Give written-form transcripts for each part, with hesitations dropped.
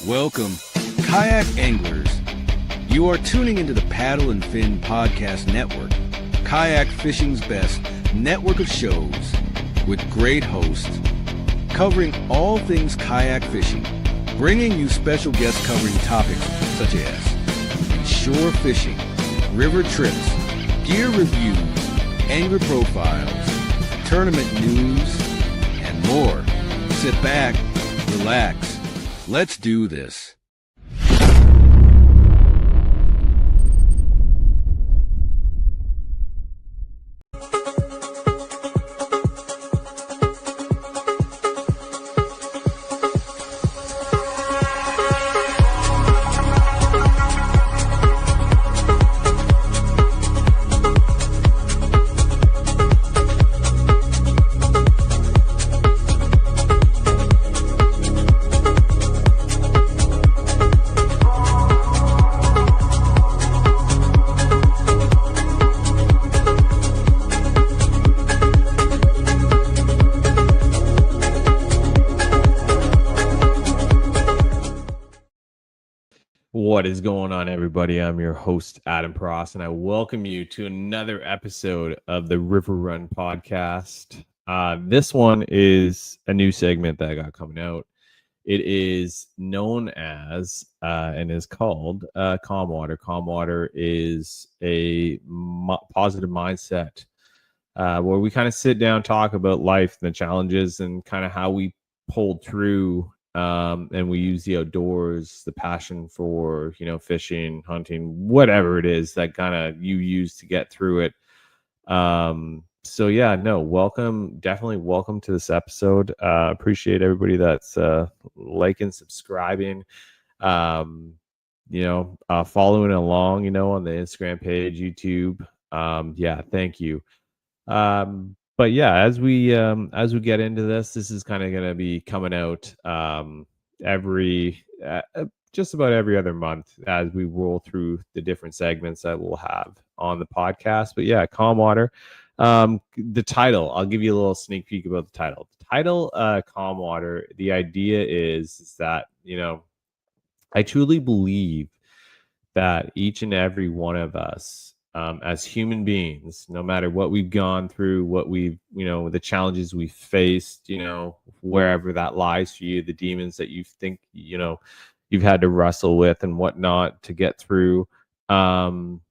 Welcome, kayak anglers. You are tuning into the Paddle and Fin Podcast Network, kayak fishing's best network of shows with great hosts covering all things kayak fishing, bringing you special guests covering topics such as inshore fishing, river trips, gear reviews, angler profiles, tournament news, and more. Sit back, relax. Let's do this. What is going on, everybody? I'm your host, Adam Pross, and I welcome you to another episode of the River Run podcast. This one is a new segment that I got coming out. It is known as and is called Calm Water. Calm Water is a positive mindset where we kind of sit down, talk about life and the challenges and kind of how we pulled through. And we use the outdoors, the passion for, fishing, hunting, whatever it is that kind of you use to get through it. Welcome to this episode. Appreciate everybody that's liking, subscribing, following along, on the Instagram page, YouTube. Thank you. But yeah, as we get into this is kind of going to be coming out just about every other month as we roll through the different segments that we'll have on the podcast. But yeah, Calm Water. The title, I'll give you a little sneak peek about the title. The title, Calm Water. The idea is that I truly believe that each and every one of us, as human beings, no matter what we've gone through, what we've, the challenges we've faced, wherever that lies for you, the demons that you think, you've had to wrestle with and whatnot to get through. Calm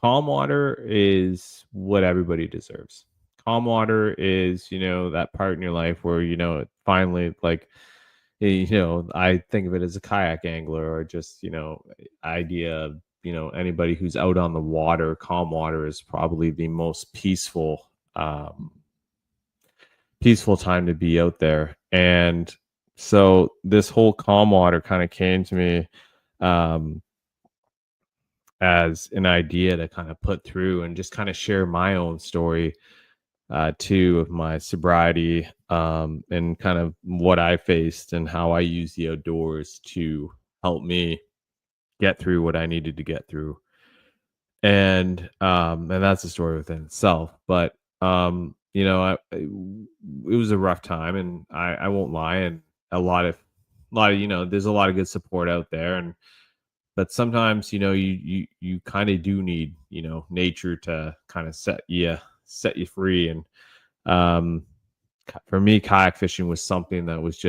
water is what everybody deserves. Calm water is, that part in your life where, it finally, like, I think of it as a kayak angler or just, idea of, anybody who's out on the water. Calm water is probably the most peaceful time to be out there. And so this whole calm water kind of came to me as an idea to kind of put through and just kind of share my own story too of my sobriety and kind of what I faced and how I use the outdoors to help me get through what I needed to get through. And that's a story within itself. But it was a rough time, and I won't lie, and a lot of there's a lot of good support out there, but sometimes you kind of do need nature to kind of set you free. And for me, kayak fishing was something that was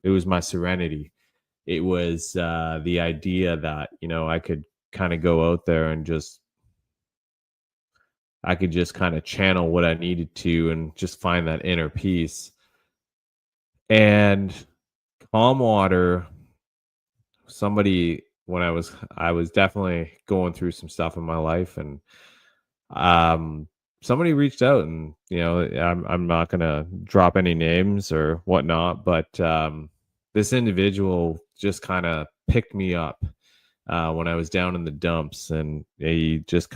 it was my serenity. It was the idea that, I could kind of go out there and I could just kind of channel what I needed to and just find that inner peace. And calm water, when I was definitely going through some stuff in my life, and somebody reached out, and, I'm not going to drop any names or whatnot, but this individual just kind of picked me up when I was down in the dumps, and he just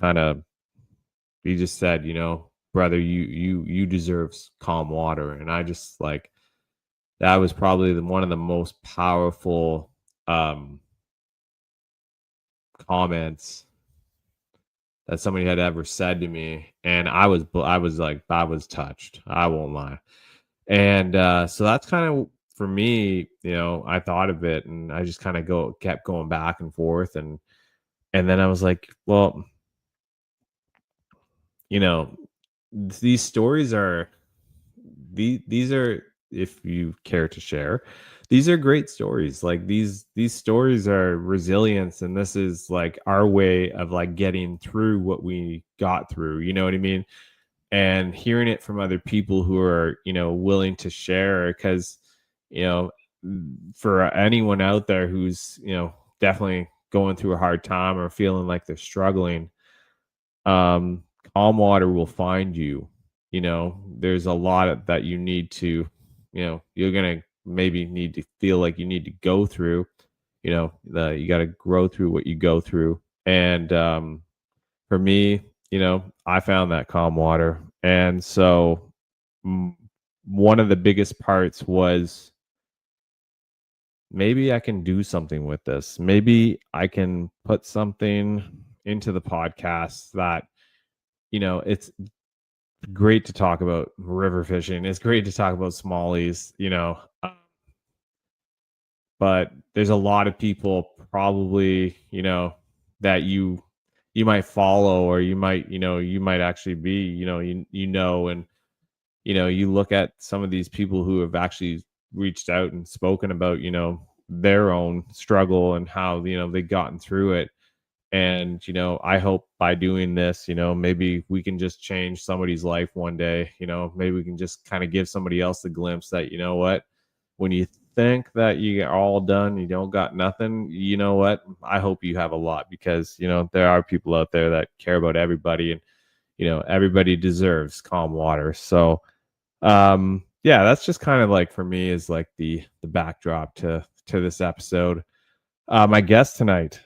said, brother, you deserve calm water. And I just that was probably one of the most powerful comments that somebody had ever said to me. And I was touched. I won't lie. And so that's kind of for me, I thought of it and I just kind of kept going back and forth. And then I was like, well, these stories are, these are, if you care to share, these are great stories. Like these stories are resilience, and this is like our way of like getting through what we got through, you know what I mean? And hearing it from other people who are, willing to share, because, you know for anyone out there who's, definitely going through a hard time or feeling like they're struggling, um calm water will find you. There's a lot that you need to, you're gonna maybe need to feel like you need to go through. You got to grow through what you go through. And for me, I found that calm water. And so, mm, one of the biggest parts was, maybe I can do something with this. Maybe I can put something into the podcast that, it's great to talk about river fishing. It's great to talk about smallies, but there's a lot of people probably, that you might follow, or you might actually be, and you look at some of these people who have actually reached out and spoken about, their own struggle and how, they've gotten through it. And, I hope by doing this, maybe we can just change somebody's life one day. Maybe we can just kind of give somebody else a glimpse that, you know what, when you think that you are all done, you don't got nothing, you know what, I hope you have a lot, because, there are people out there that care about everybody, and, everybody deserves calm water. So, yeah, that's just kind of like, for me, is like the backdrop to this episode. My guest tonight,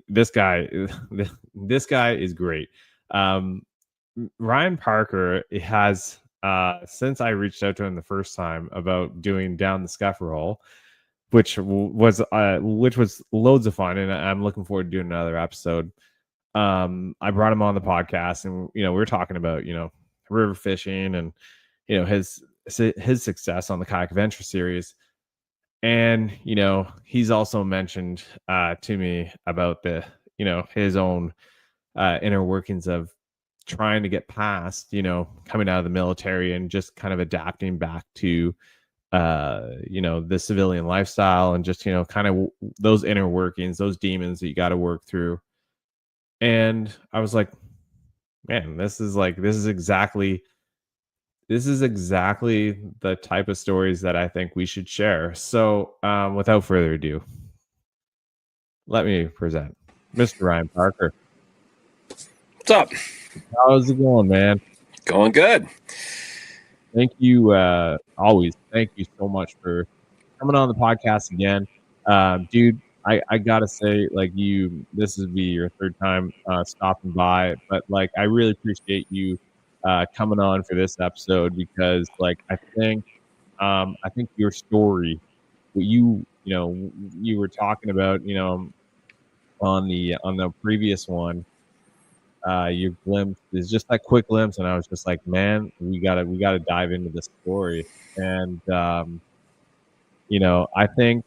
this guy this guy is great. Ryan Parker has, since I reached out to him the first time about doing Down the Scuff Roll, which was loads of fun, and I'm looking forward to doing another episode. I brought him on the podcast, and we were talking about river fishing, and his success on the Kayak Adventure series. And he's also mentioned to me about the his own inner workings of trying to get past coming out of the military and just kind of adapting back to the civilian lifestyle, and just kind of those inner workings, those demons that you got to work through. And I was like, man, this is exactly the type of stories that I think we should share. So, without further ado, let me present Mr. Ryan Parker. What's up? How's it going, man? Going good. Thank you. Always. Thank you so much for coming on the podcast again. Dude, I gotta say, like, this will be your third time stopping by, but like, I really appreciate you coming on for this episode, because like, I think your story, what you were talking about, on the previous one, your glimpse is just that quick glimpse, and I was just like, man, we gotta dive into this story. And I think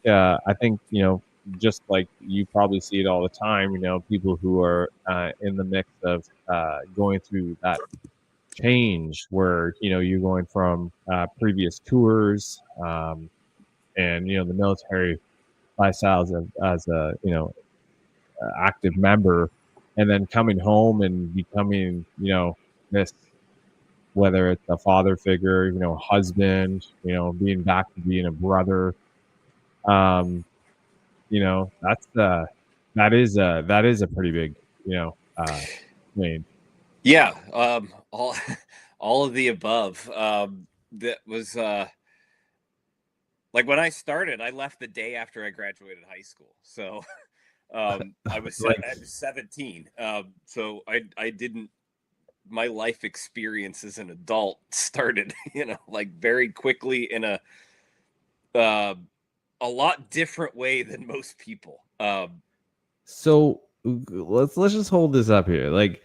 just like you probably see it all the time, people who are in the mix of going through that change, where you're going from previous tours, and the military lifestyles as a active member, and then coming home and becoming this, whether it's a father figure, husband, being back to being a brother. That is a pretty big change. Yeah, all of the above. That was like when I started. I left the day after I graduated high school, so I was 17. So I didn't. My life experience as an adult started, like very quickly in a lot different way than most people. So let's just hold this up here. Like,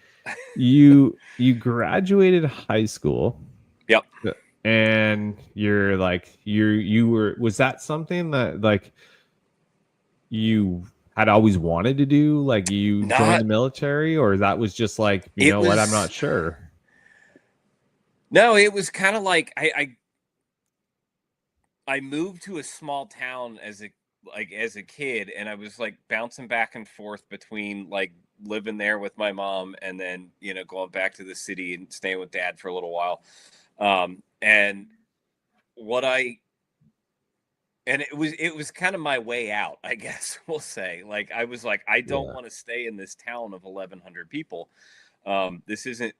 you graduated high school. Yep. and you're like you were, was that something that like you had always wanted to do, like you joined Not the military, or that was just like, you it know what, I'm was not sure? no, it was kind of like I moved to a small town as a kid, and I was like bouncing back and forth between like living there with my mom and then going back to the city and staying with dad for a little while. And what I and it was kind of my way out, I guess we'll say. Like I was like, I don't Yeah. want to stay in this town of 1,100 people. This isn't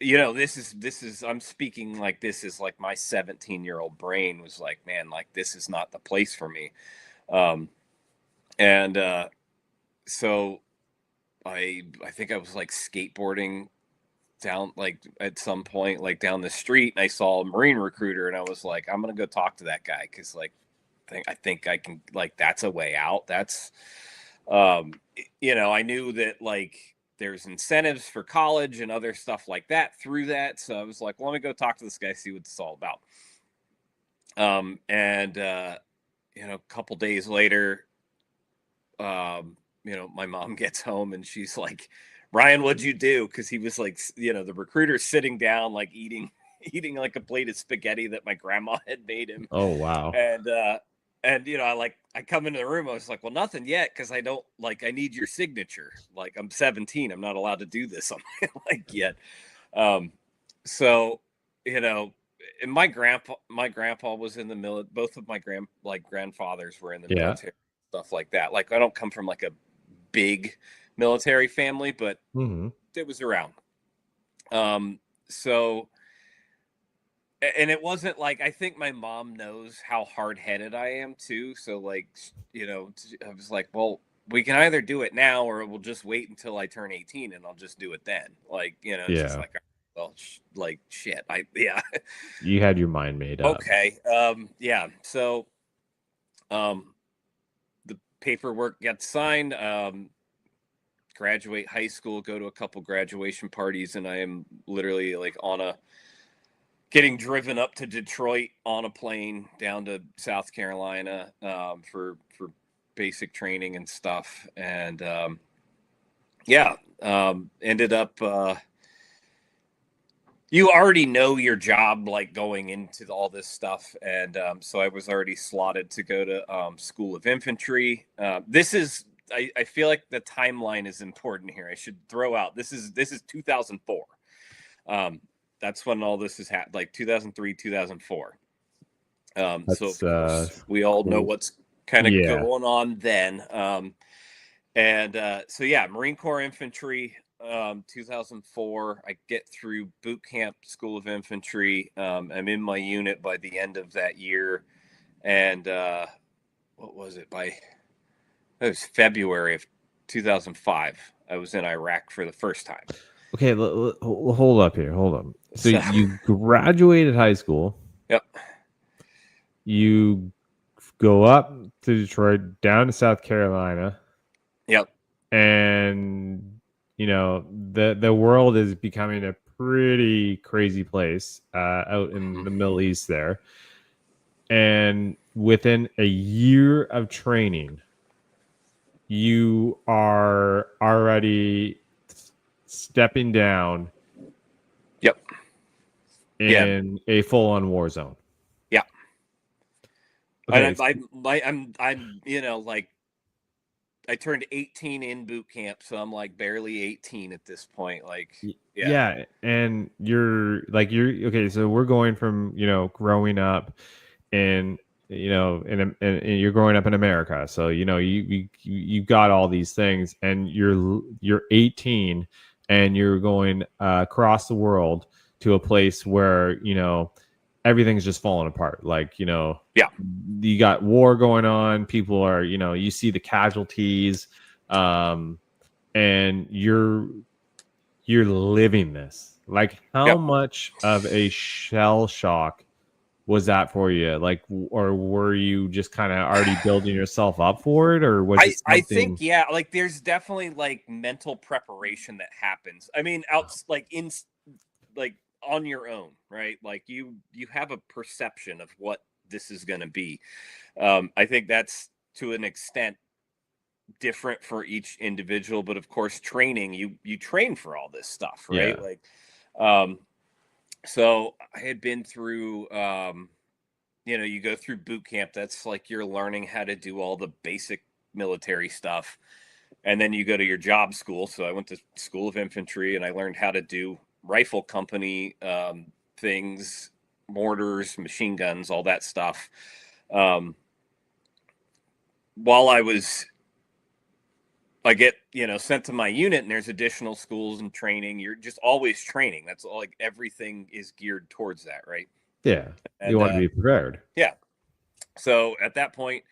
this is I'm speaking like this is like my 17-year-old brain was like, man, like this is not the place for me. um and so I think I was like skateboarding down like at some point like down the street, and I saw a Marine recruiter, and I was like, I'm gonna go talk to that guy because like I think I can, like, that's a way out. That's um I knew that like there's incentives for college and other stuff like that through that. So I was like, well, let me go talk to this guy, see what it's all about. And a couple days later, my mom gets home and she's like, Ryan, what'd you do? Because he was like, the recruiter sitting down, like eating like a plate of spaghetti that my grandma had made him. Oh wow. And I come into the room, I was like, well, nothing yet, because I need your signature. Like, I'm 17, I'm not allowed to do this on my like yet. So and my grandpa was in the military. Both of my grandfathers were in the Yeah. military, stuff like that. Like, I don't come from like a big military family, but Hmm. it was around. So, and it wasn't like, I think my mom knows how hard-headed I am too. So like, I was like, well, we can either do it now or we'll just wait until I turn 18 and I'll just do it then. Like, she's Yeah, like, well, like shit. Yeah. you had your mind made up. Okay. Yeah. So, the paperwork gets signed, graduate high school, go to a couple graduation parties, and I am literally like getting driven up to Detroit on a plane down to South Carolina, for basic training and stuff. And ended up, you already know your job, like going into all this stuff. And so I was already slotted to go to School of Infantry. I feel like the timeline is important here. I should throw out, this is 2004. That's when all this has happened, like 2003, 2004. So That's of course we all know cool. what's kind of Yeah. going on then. So yeah, Marine Corps Infantry, 2004. I get through boot camp, School of Infantry. I'm in my unit by the end of that year. And what was it? It was February of 2005. I was in Iraq for the first time. Okay, hold up here. Hold on. So you graduated high school. Yep. You go up to Detroit, down to South Carolina. Yep. And the world is becoming a pretty crazy place out in the Middle East there. And within a year of training, you are already stepping down. Yep. In a full-on war zone. Yeah. Okay. I'm like, I turned 18 in boot camp, so I'm like barely 18 at this point. Like, yeah. And you're okay. So we're going from, growing up in, and you're growing up in America. So, you got all these things, and you're 18 and you're going across the world to a place where, everything's just falling apart. Like, you got war going on. People are, you see the casualties, and you're living this. Like, how much of a shell shock was that for you? Like, or were you just kind of already building yourself up for it, or was it something... I think, like there's definitely like mental preparation that happens. I mean, on your own, right? Like you have a perception of what this is going to be. I think that's to an extent different for each individual, but of course training, you train for all this stuff, right? Yeah. Like so I had been through you go through boot camp. That's like you're learning how to do all the basic military stuff, and then you go to your job school. So I went to School of Infantry and I learned how to do rifle company things, mortars, machine guns, all that stuff. While I get, sent to my unit, and there's additional schools and training. You're just always training. That's all, like everything is geared towards that, right? Yeah. And, You want to be prepared. Yeah. So at that point,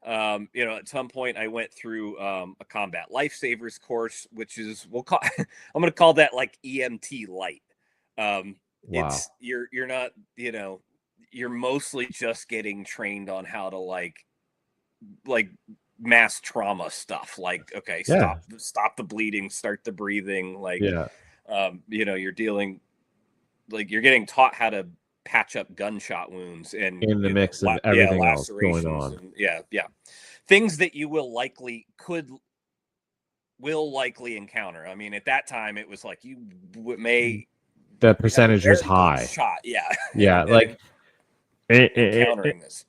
at some point I went through a combat lifesavers course, which is I'm going to call that like EMT light. Wow. It's you're not, you're mostly just getting trained on how to like mass trauma stuff. Like, okay, stop the bleeding, start the breathing. Like, you're dealing, like you're getting taught how to patch up gunshot wounds and in the mix of everything else going on. And, things that you will likely encounter. I mean, at that time it was like you may the percentage was high. Shot, yeah. Yeah, like encountering this.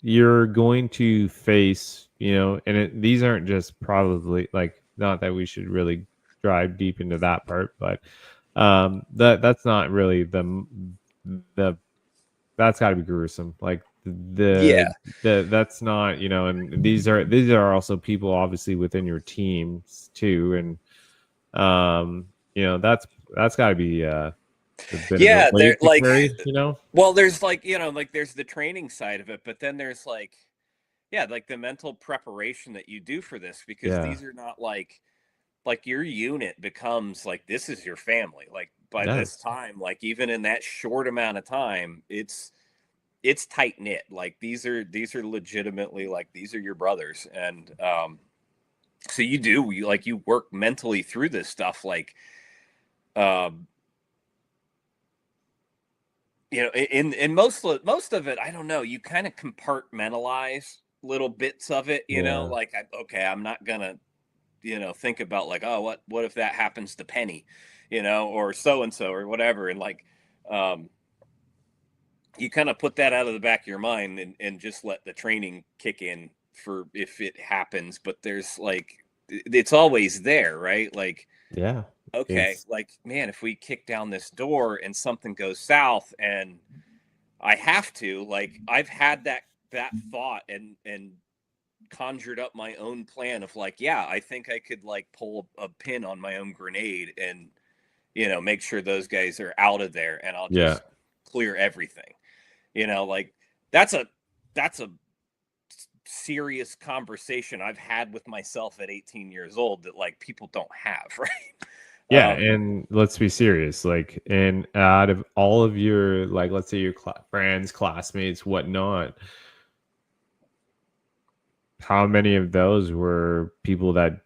You're going to face, and these aren't just probably like, not that we should really dive deep into that part, but that's not really the that's got to be gruesome. Like that's not, and these are also people obviously within your teams too, and that's got to be they're like carry, well, there's like, there's the training side of it, but then there's like the mental preparation that you do for this, because these are not like your unit becomes like, this is your family. Like by this time, like even in that short amount of time, it's tight knit. Like these are legitimately like, these are your brothers. And so you work mentally through this stuff. Like in most of it, I don't know, you kind of compartmentalize little bits of it, like, I'm not gonna think about like, oh, what if that happens to Penny, or so and so or whatever, and like you kind of put that out of the back of your mind and just let the training kick in for if it happens. But there's like, it's always there, right? Like, okay, like, man, if we kick down this door and something goes south and I have to, like, I've had that thought and conjured up my own plan of like, I think I could like pull a pin on my own grenade and make sure those guys are out of there, and I'll just clear everything. Like that's a serious conversation I've had with myself at 18 years old that like people don't have, right? And let's be serious, like, and out of all of your, like, let's say your friends, classmates, whatnot, how many of those were people that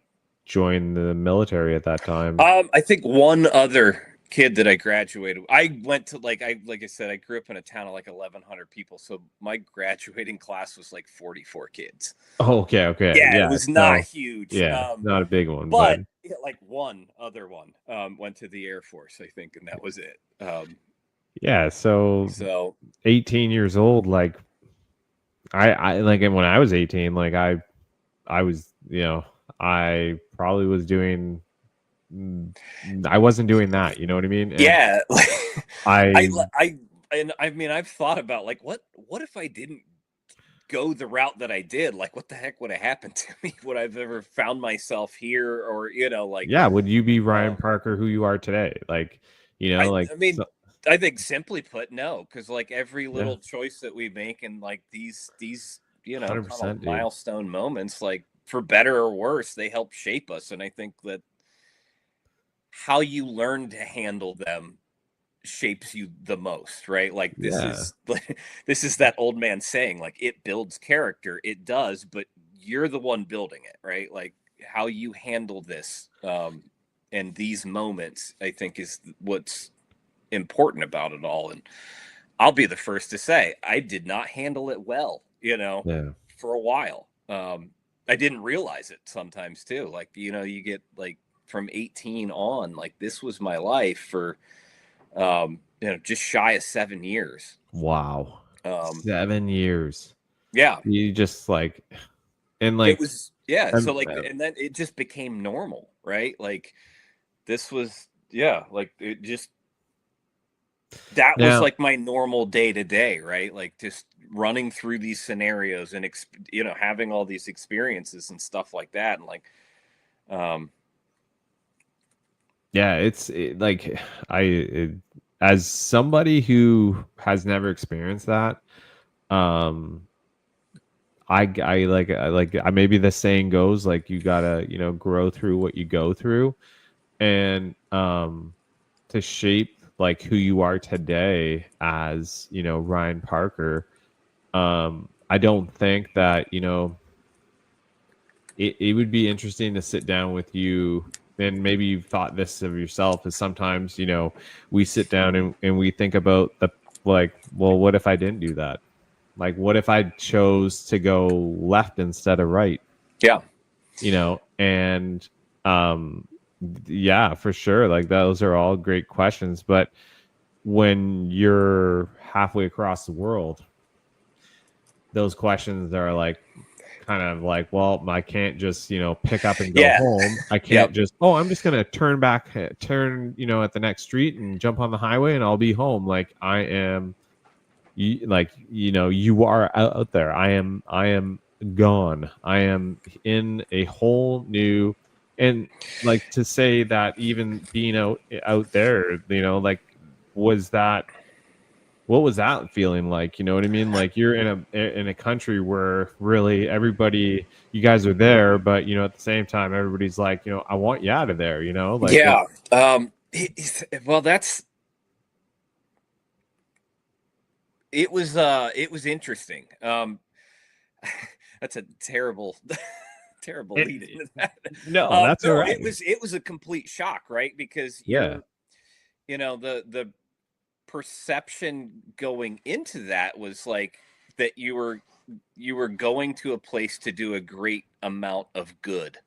joined the military at that time? I think one other kid that I graduated. I went to like I said, I grew up in a town of like 1,100 people, so my graduating class was like 44 kids. Oh, okay. Yeah, it was not huge. Yeah, not a big one, but like one other one went to the Air Force, I think, and that was it. So 18 years old, like I like, and when I was 18, like I was, I probably was doing, I wasn't doing that, you know what I mean? And I mean, I've thought about like, what if I didn't go the route that I did? Like, what the heck would have happened to me? Would I've ever found myself here? Or, like, would you be Ryan Parker, who you are today? Like, I mean, I think simply put, no, because like every little choice that we make and like these, kind of milestone moments, like for better or worse, they help shape us. And I think that how you learn to handle them shapes you the most, right? Like this is that old man saying, like, it builds character. It does, but you're the one building it, right? Like how you handle this and these moments, I think, is what's important about it all. And I'll be the first to say I did not handle it well, Yeah. for a while. I didn't realize it sometimes too. Like, you get like from 18 on, like this was my life for, just shy of 7 years. Wow. Um, 7 years. yeah, You just like, and it like, was, yeah. So like, uh, and then it just became normal, right? Like this was, yeah, like it just, that was now, like my normal day to day, right? Like just running through these scenarios and having all these experiences and stuff like that, and like, um, yeah, like as somebody who has never experienced that, um, I maybe the saying goes like you gotta grow through what you go through, and to shape like who you are today as Ryan Parker. I don't think that it would be interesting to sit down with you, and maybe you've thought this of yourself, is sometimes we sit down and we think about the like, well, what if I didn't do that? Like, what if I chose to go left instead of right? yeah, And yeah, for sure, like those are all great questions, but when you're halfway across the world, those questions are like kind of like, well, I can't just pick up and go yeah, home. I yep, can't just, oh, I'm just gonna turn at the next street and jump on the highway and I'll be home. Like I am, you are out there. I am gone. I am in a whole new, and like to say that even being out there, like was that what was that feeling like? You know what I mean? Like you're in a country where really everybody, you guys are there, but at the same time everybody's like, I want you out of there, like yeah. Well, it was interesting. That's a terrible terrible lead into that. no, that's all No, right. it was a complete shock, right? Because Yeah. the perception going into that was like that you were going to a place to do a great amount of good,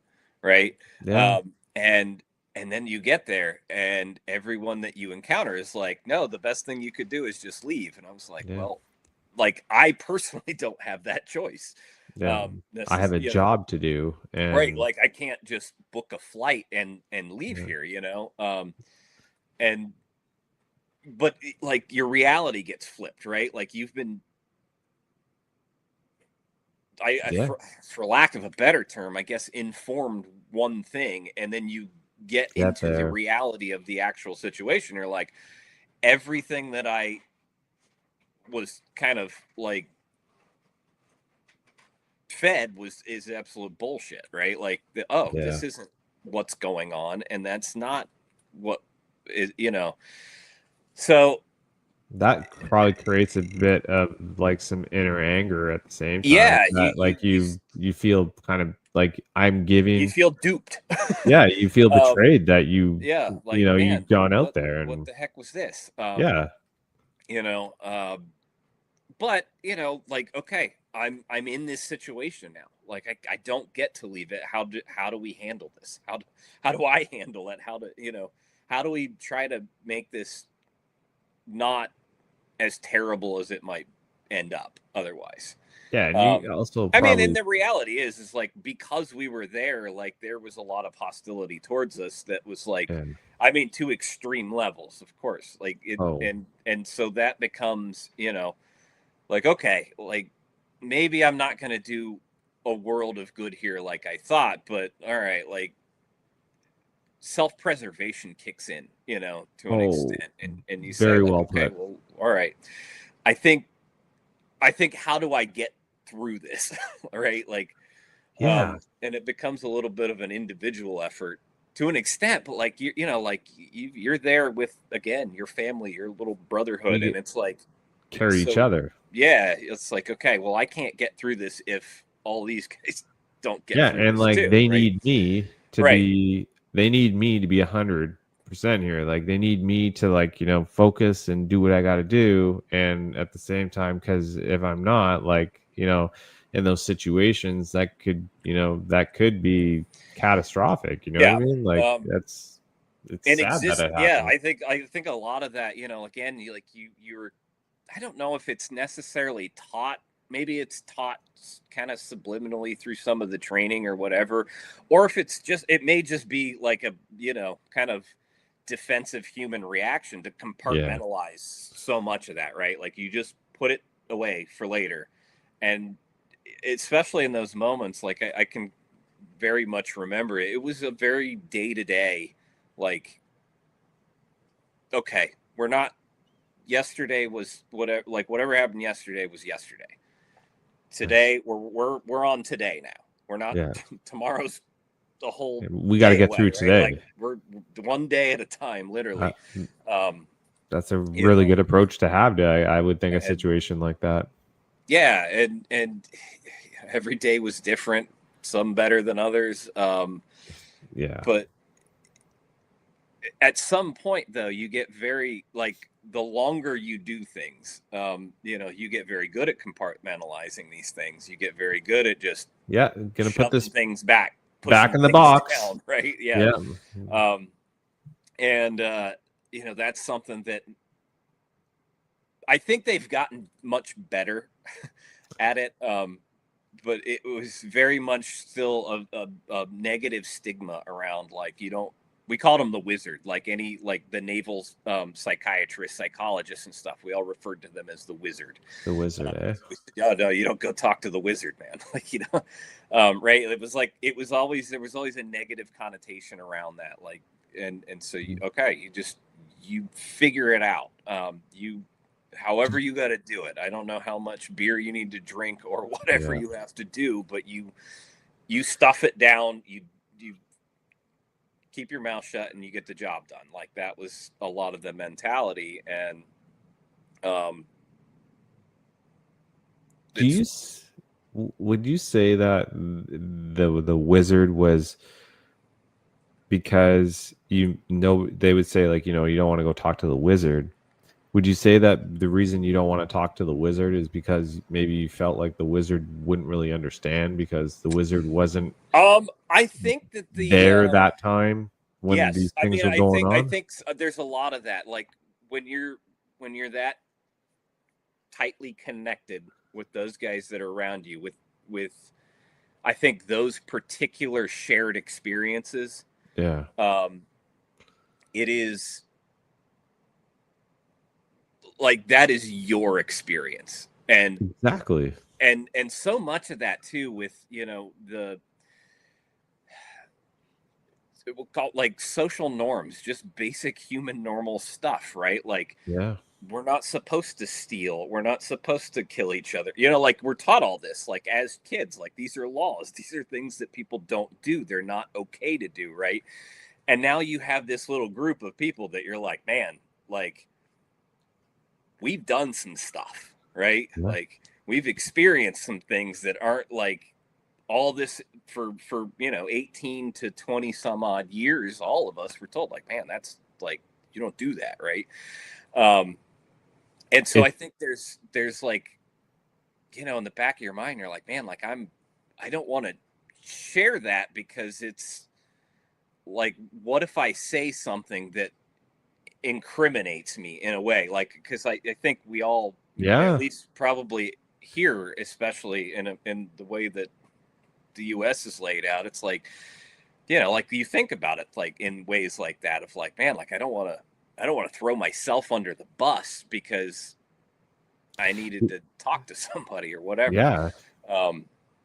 right? Yeah. And then you get there and everyone that you encounter is like, no, the best thing you could do is just leave. And I was like, Yeah. well, like I personally don't have that choice. Yeah. This I is, have a job to do, right, and like I can't just book a flight and leave yeah. here, and but like your reality gets flipped, right? Like you've been, Yeah. for lack of a better term, I guess, informed one thing, and then you get Get into the there. reality of the actual situation. You're like, everything that I was kind of like fed is absolute bullshit, right? Like, Yeah. this isn't what's going on, and that's not what is. So That probably creates a bit of like some inner anger at the same time. yeah, That like you feel kind of like I'm you giving. feel duped. Yeah, you feel um, betrayed that you yeah, like, you've man, gone out what there what and the heck was this? yeah, You know, but like, okay, I'm in this situation now. Like I don't get to leave it. How do we handle this? How do I handle it? How do we try to make this not as terrible as it might end up otherwise? yeah, and Um, you also I mean, and probably the reality is like, because we were there, like there was a lot of hostility towards us that was like, and I mean, to extreme levels, of course. Like it, oh and so that becomes, like, okay, like maybe I'm not going to do a world of good here like I thought, but all right, like self-preservation kicks in, to an oh extent, and you say very like, well okay, put. well, all right, I think how do I get through this? All right, like, Yeah, and it becomes a little bit of an individual effort to an extent, but like you're there with, again, your family, your little brotherhood, we and it's like, carry each so other. yeah, it's like, okay, well, I can't get through this if all these guys don't get Yeah, through and this like too, they right? need me to Right. be they need me to be 100% here. Like they need me to like, focus and do what I got to do. And at the same time, because if I'm not, like, in those situations, that could be catastrophic. You know what I Yeah. mean? Like it's And sad that exist. it Yeah. happened. I think a lot of that, again, you're, I don't know if it's necessarily taught. Maybe it's taught kind of subliminally through some of the training or whatever, or if it may just be like a, kind of defensive human reaction to Yeah. compartmentalize so much of that, right? Like you just put it away for later. And especially in those moments, like I can very much remember it. It was a very day to day, like, okay, we're not, yesterday was whatever happened yesterday was yesterday. Today we're on today now. We're not Yeah. tomorrow's a whole We got to day get away, through right? Like today. we're one day at a time, literally. Um, That's a really good approach to have to, I would think, a and situation like that. yeah, and every day was different, some better than others. Yeah. But at some point though, you get very, like, the longer you do things, you get very good at compartmentalizing these things. You get very good at just Gonna put shoving this things back, back pushing in the things box. down, right? Yeah. Yeah. And that's something that I think they've gotten much better at it. But it was very much still a negative stigma around, like, we called him the wizard, like the naval psychiatrists, psychologists and stuff. We all referred to them as the wizard. The wizard, eh? No, you don't go talk to the wizard, man. Like, right. It was like, there was always a negative connotation around that. Like, and so you figure it out. However you got to do it. I don't know how much beer you need to drink or whatever Yeah. you have to do, but you stuff it down. You keep your mouth shut and you get the job done. Like, that was a lot of the mentality. And would you say that the wizard was because they would say, like, you don't want to go talk to the wizard? Would you say that the reason you don't want to talk to the wizard is because maybe you felt like the wizard wouldn't really understand because the wizard wasn't I think that there that time when yes, these I things mean, were going I on? think there's a lot of that. Like, when you're that tightly connected with those guys that are around you, with I think those particular shared experiences, Yeah. it is like, that is your experience. And Exactly. and so much of that too, with we'll call it, like, social norms, just basic human normal stuff, right? Like, Yeah. we're not supposed to steal, we're not supposed to kill each other, like, we're taught all this, like, as kids, like, these are laws, these are things that people don't do, they're not okay to do, right? And now you have this little group of people that you're like, man, like, we've done some stuff, right? Yeah. Like, we've experienced some things that aren't, like, all this for 18 to 20 some odd years. All of us were told, like, man, that's, like, you don't do that, right? And so I think there's like, in the back of your mind, you're like, man, like, I don't want to share that, because it's like, what if I say something that incriminates me in a way? Like, because I think we all, at least probably here, especially in the way that the US is laid out, it's like, like, you think about it, like, in ways like that, of like, man, like, I don't want to throw myself under the bus because I needed to talk to somebody or whatever. Yeah.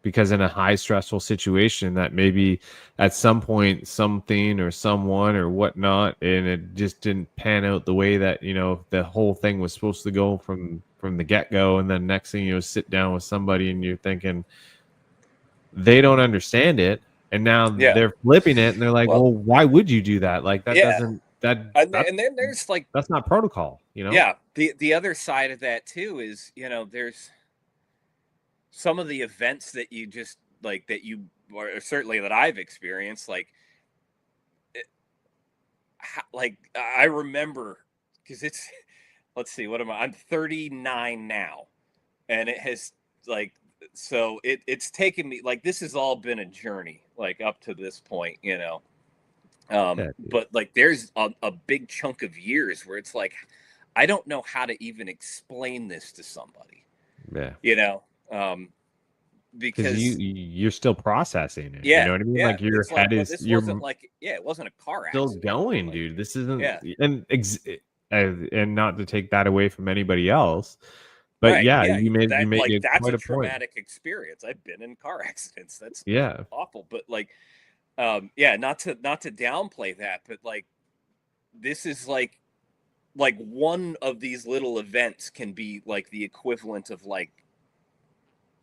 Because in a high stressful situation that maybe at some point something or someone or whatnot, and it just didn't pan out the way that, the whole thing was supposed to go from the get-go. And then next thing, sit down with somebody and you're thinking they don't understand it. And now they're flipping it and they're like, well, why would you do that? Like, that doesn't, and then there's, like, that's not protocol, Yeah. The other side of that too is, there's some of the events that you just, like, that you, or certainly that I've experienced, like, like I remember, because it's, let's see, what am I? I'm 39 now, and it has like, so it's taken me, like, this has all been a journey, like up to this point, Yeah, but like there's a big chunk of years where it's like I don't know how to even explain this to somebody, yeah. um, Because because you're still processing it. You yeah, know what I mean? yeah, Like your it's like, head but is this you're wasn't like, yeah, it wasn't a car still accident, going, like, dude. This isn't yeah, and not to take that away from anybody else, but right, yeah, yeah, you that, made like, it that's quite a a point. traumatic experience. I've been in car accidents. That's Yeah, awful, but like, yeah, not to downplay that, but like, this is like one of these little events can be like the equivalent of like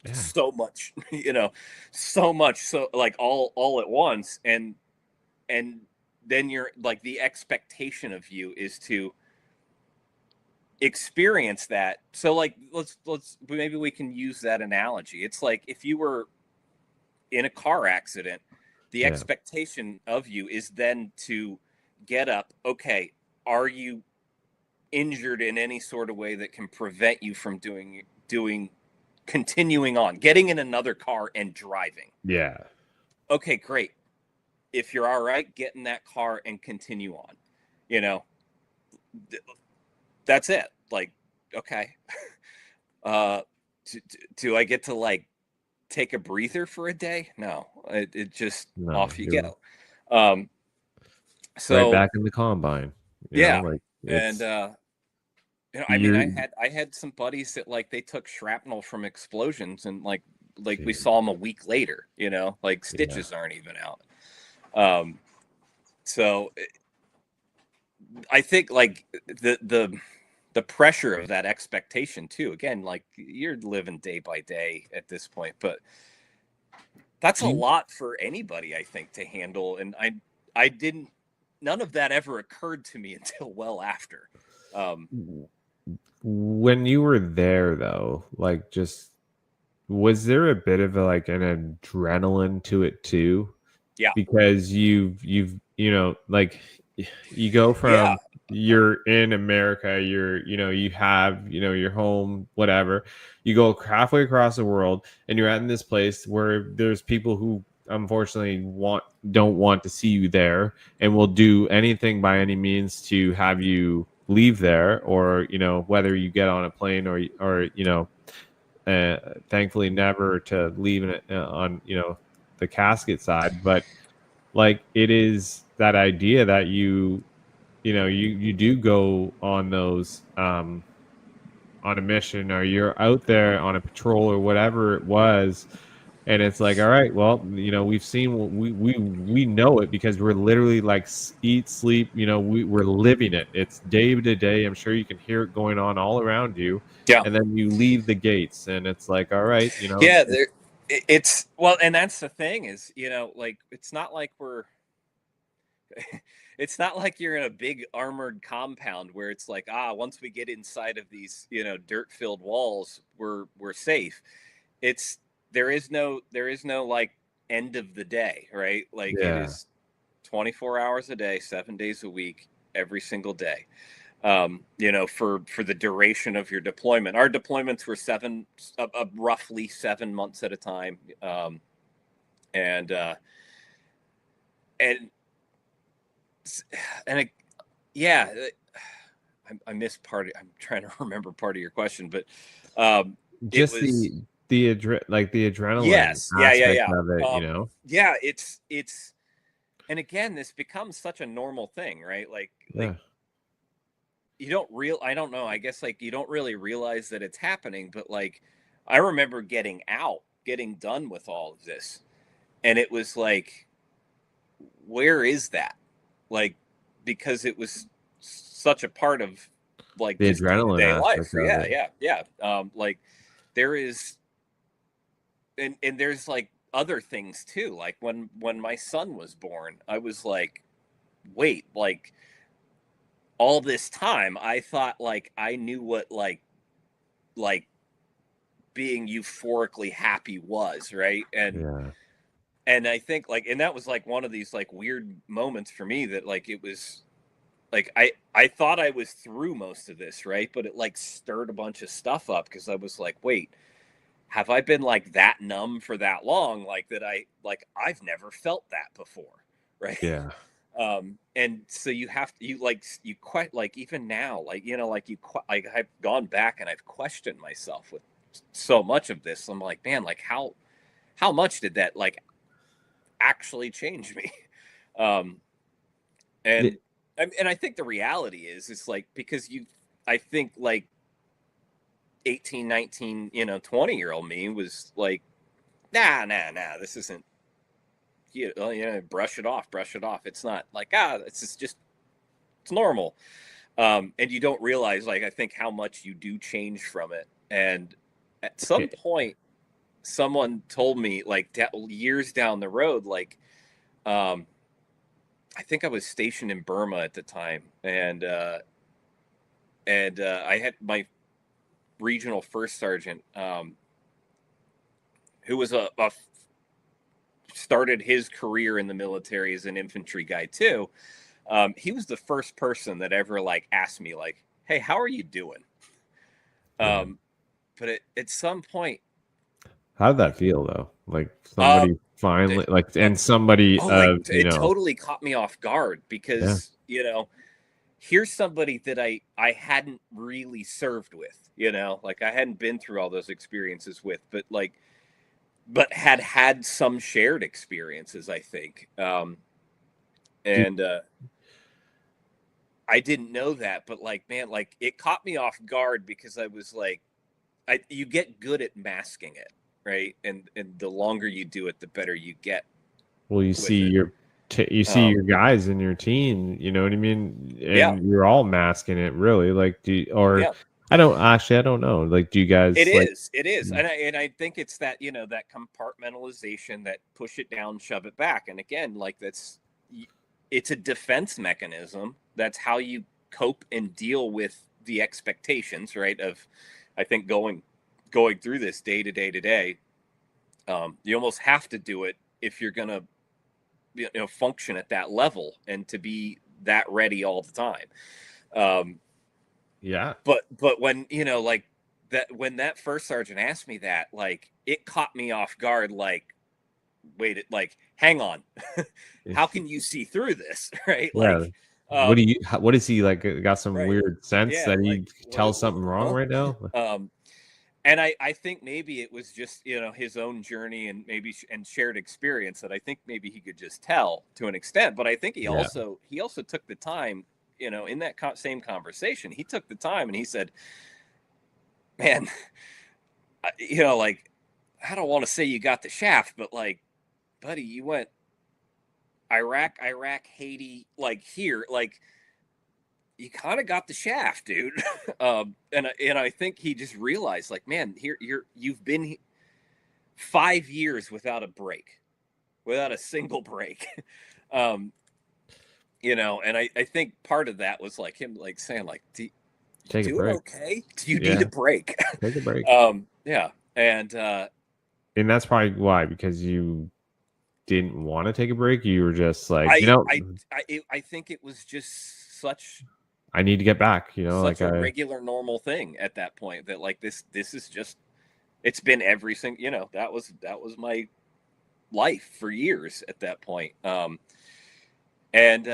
yeah, so much, so much, so like all at once. And then you're like, the expectation of you is to experience that. So like, let's maybe we can use that analogy. It's like if you were in a car accident, the yeah, expectation of you is then to get up. Okay, are you injured in any sort of way that can prevent you from doing continuing on, getting in another car and driving? yeah. Okay, great. If you're all right, get in that car and continue on. You know, that's it. Like, okay. uh do I get to like take a breather for a day? No. It just, No, off you you're go. um right so back in the combine. yeah. Like And it's I mean, you're I had some buddies that like they took shrapnel from explosions, and like we dude, saw them a week later, like yeah. stitches aren't even out. um so I think like the pressure of that expectation too, again, like you're living day by day at this point, but that's Do a you, lot for anybody, I think, to handle. And I didn't, none of that ever occurred to me until well after. um when you were there though, like just was there a bit of like an adrenaline to it too? yeah, Because like you go yeah, from you're in America, you have, your home, whatever. You go halfway across the world and you're at in this place where there's people who unfortunately don't want to see you there and will do anything by any means to have you leave there, or whether you get on a plane or thankfully never to leave it on the casket side. But like it is that idea that you do go on those on a mission, or you're out there on a patrol or whatever it was, and it's like, all right, well, we've seen what we know it because we're literally like eat sleep, we're living it. It's day to day. I'm sure you can hear it going on all around you. yeah, And then you leave the gates and it's like, all right, yeah. It's, well, and that's the thing is, like, it's not like we're it's not like you're in a big armored compound where it's like, once we get inside of these, dirt filled walls, we're safe. It's, there is no like end of the day, right? Like, it yeah, is 24 hours a day, 7 days a week, every single day. For the duration of your deployment. Our deployments were roughly 7 months at a time. And and and it, yeah, I missed part. I'm trying to remember part of your question, but it just was, the adrenaline yes, yeah, yeah, aspect yeah. of it, Yeah, it's, and again, this becomes such a normal thing, right? Like yeah, you don't I don't know, I guess, like, you don't really realize that it's happening, but like I remember getting done with all of this, and it was like, where is that? Like, because it was such a part of like the just adrenaline day-to-day life. aspect of Yeah, it. yeah, yeah. Like, there is, and there's like other things too. Like when my son was born, I was like, wait, like, all this time I thought like I knew what like being euphorically happy was, right? Yeah, And I think like, and that was like one of these like weird moments for me, that like it was like I thought I was through most of this, right? But it like stirred a bunch of stuff up because I was like, wait, have I been like that numb for that long? Like that I've never felt that before, right? Yeah. And so you have to, you quite like even now, like, like like I've gone back and I've questioned myself with so much of this. I'm like, man, like how much did that like actually change me? Um, and It, and I think the reality is it's like because I think like 18, 19, 20-year-old me was like, nah, this isn't, brush it off, brush it off. It's not like, it's just it's normal. And you don't realize, like, I think how much you do change from it. And at some it, point, someone told me, like, years down the road, like, I think I was stationed in Burma at the time, and I had my regional first sergeant, who was started his career in the military as an infantry guy too. He was the first person that ever like asked me like, "Hey, how are you doing?" yeah. But at some point, How did that feel though? Like uh, somebody finally it, like uh, and somebody oh, like you it know, totally caught me off guard yeah. because here's somebody that I hadn't really served with, like I hadn't been through all those experiences with, but had some shared experiences, I think. Did, And I didn't know that, but like, man, like it caught me off guard because I was like, you get good at masking it, right? And the longer you do it, the better you get well, with it. you see your Um, guys in your team, you know what I mean? yeah, And you're all masking it really. Like or yeah, I don't know. Like do you guys like it is, and I think it's that that compartmentalization, that push it down, shove it back, and again, like it's a defense mechanism. That's how you cope and deal with the expectations, right? Of, I think going through this day to day to day. You almost have to do it if you're gonna function at that level and to be that ready all the time. Um, yeah. but when like that, when that first sergeant asked me that, like it caught me off guard. Like, wait, like hang on, how can you see through this, right? Yeah. Like, um, What is he like got some right, weird sense yeah, that like he tells something wrong huh? right now? And I think maybe it was just his own journey and maybe and shared experience that I think maybe he could just tell to an extent. But I think Yeah. he also took the time, in that same conversation, he took the time and he said, "Man, like I don't want to say you got the shaft, but like, buddy, you went Iraq, Haiti, like here, like." You kind of got the shaft, dude. And I think he just realized, like, man, here you've been 5 years without a break, without a single break. um, and I think part of that was like him, like saying, like, you Take a doing break. okay? Do you need Yeah. a break? Take a break. Yeah, and And that's probably why, because you didn't want to take a break. You were just like, I think it was just I need to get back, like such a regular normal thing at that point that like this is just, it's been every single, that was my life for years at that point. And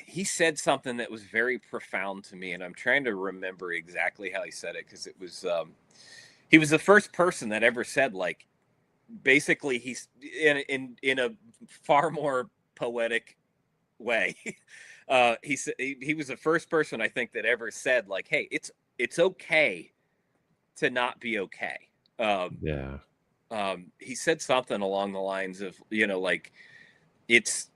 he said something that was very profound to me, and I'm trying to remember exactly how he said it because it was he was the first person that ever said, like, basically he's in a far more poetic way. He said he was the first person I think that ever said, like, hey, it's okay to not be okay. Um, yeah. he said something along the lines of, like, it's,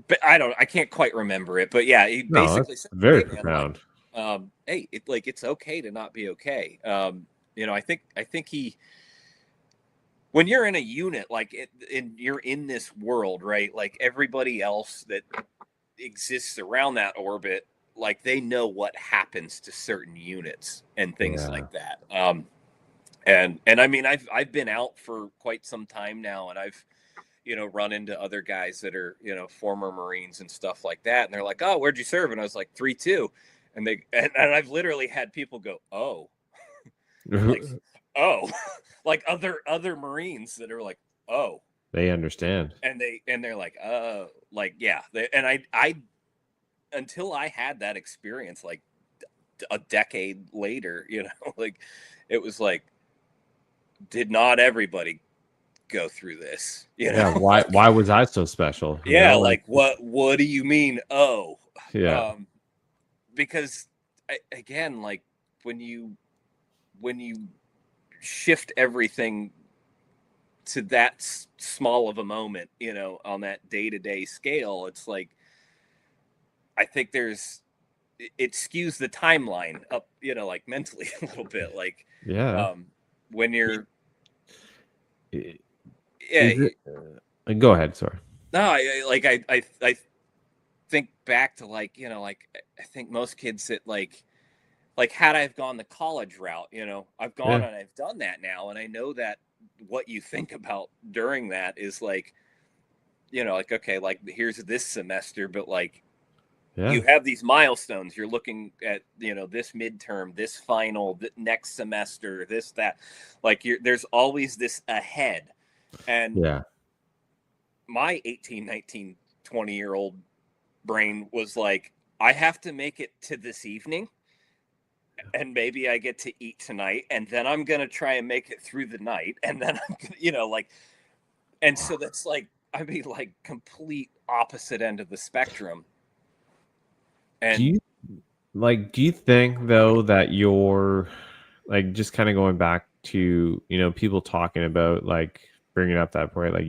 but I can't quite remember it, but yeah, he No, basically that's said, very hey man, like, profound. hey, it's okay to not be okay. I think when you're in a unit, like you're in this world, right? Like everybody else that exists around that orbit, like they know what happens to certain units and things Yeah. like that. And I mean, I've been out for quite some time now, and I've run into other guys that are, former Marines and stuff like that. And they're like, oh, where'd you serve? And I was like, 3-2. And and I've literally had people go, oh, like, oh, like other Marines that are like, oh, they understand. And they're like, like, yeah. I until I had that experience, like a decade later, like it was like, did not everybody go through this? Yeah. Why was I so special? Yeah. Like what do you mean? Oh, yeah. Because again, like when you shift everything to that small of a moment, on that day-to-day scale, it's like, I think it skews the timeline up, like mentally a little bit, like, when you're, go ahead. Sorry. No, I think back to like, like I think most kids that like had I've gone the college route, I've gone and I've done that now, and I know that what you think about during that is like, like, okay, like here's this semester, but like, you have these milestones. You're looking at, this midterm, this final, next semester, this, that, like there's always this ahead. And my 18, 19, 20-year-old brain was like, I have to make it to this evening, and maybe I get to eat tonight, and then I'm going to try and make it through the night. And then I'm gonna, like, and so that's like, I mean, like complete opposite end of the spectrum. And do you think though that you're like, just kind of going back to, people talking about like bringing up that point, like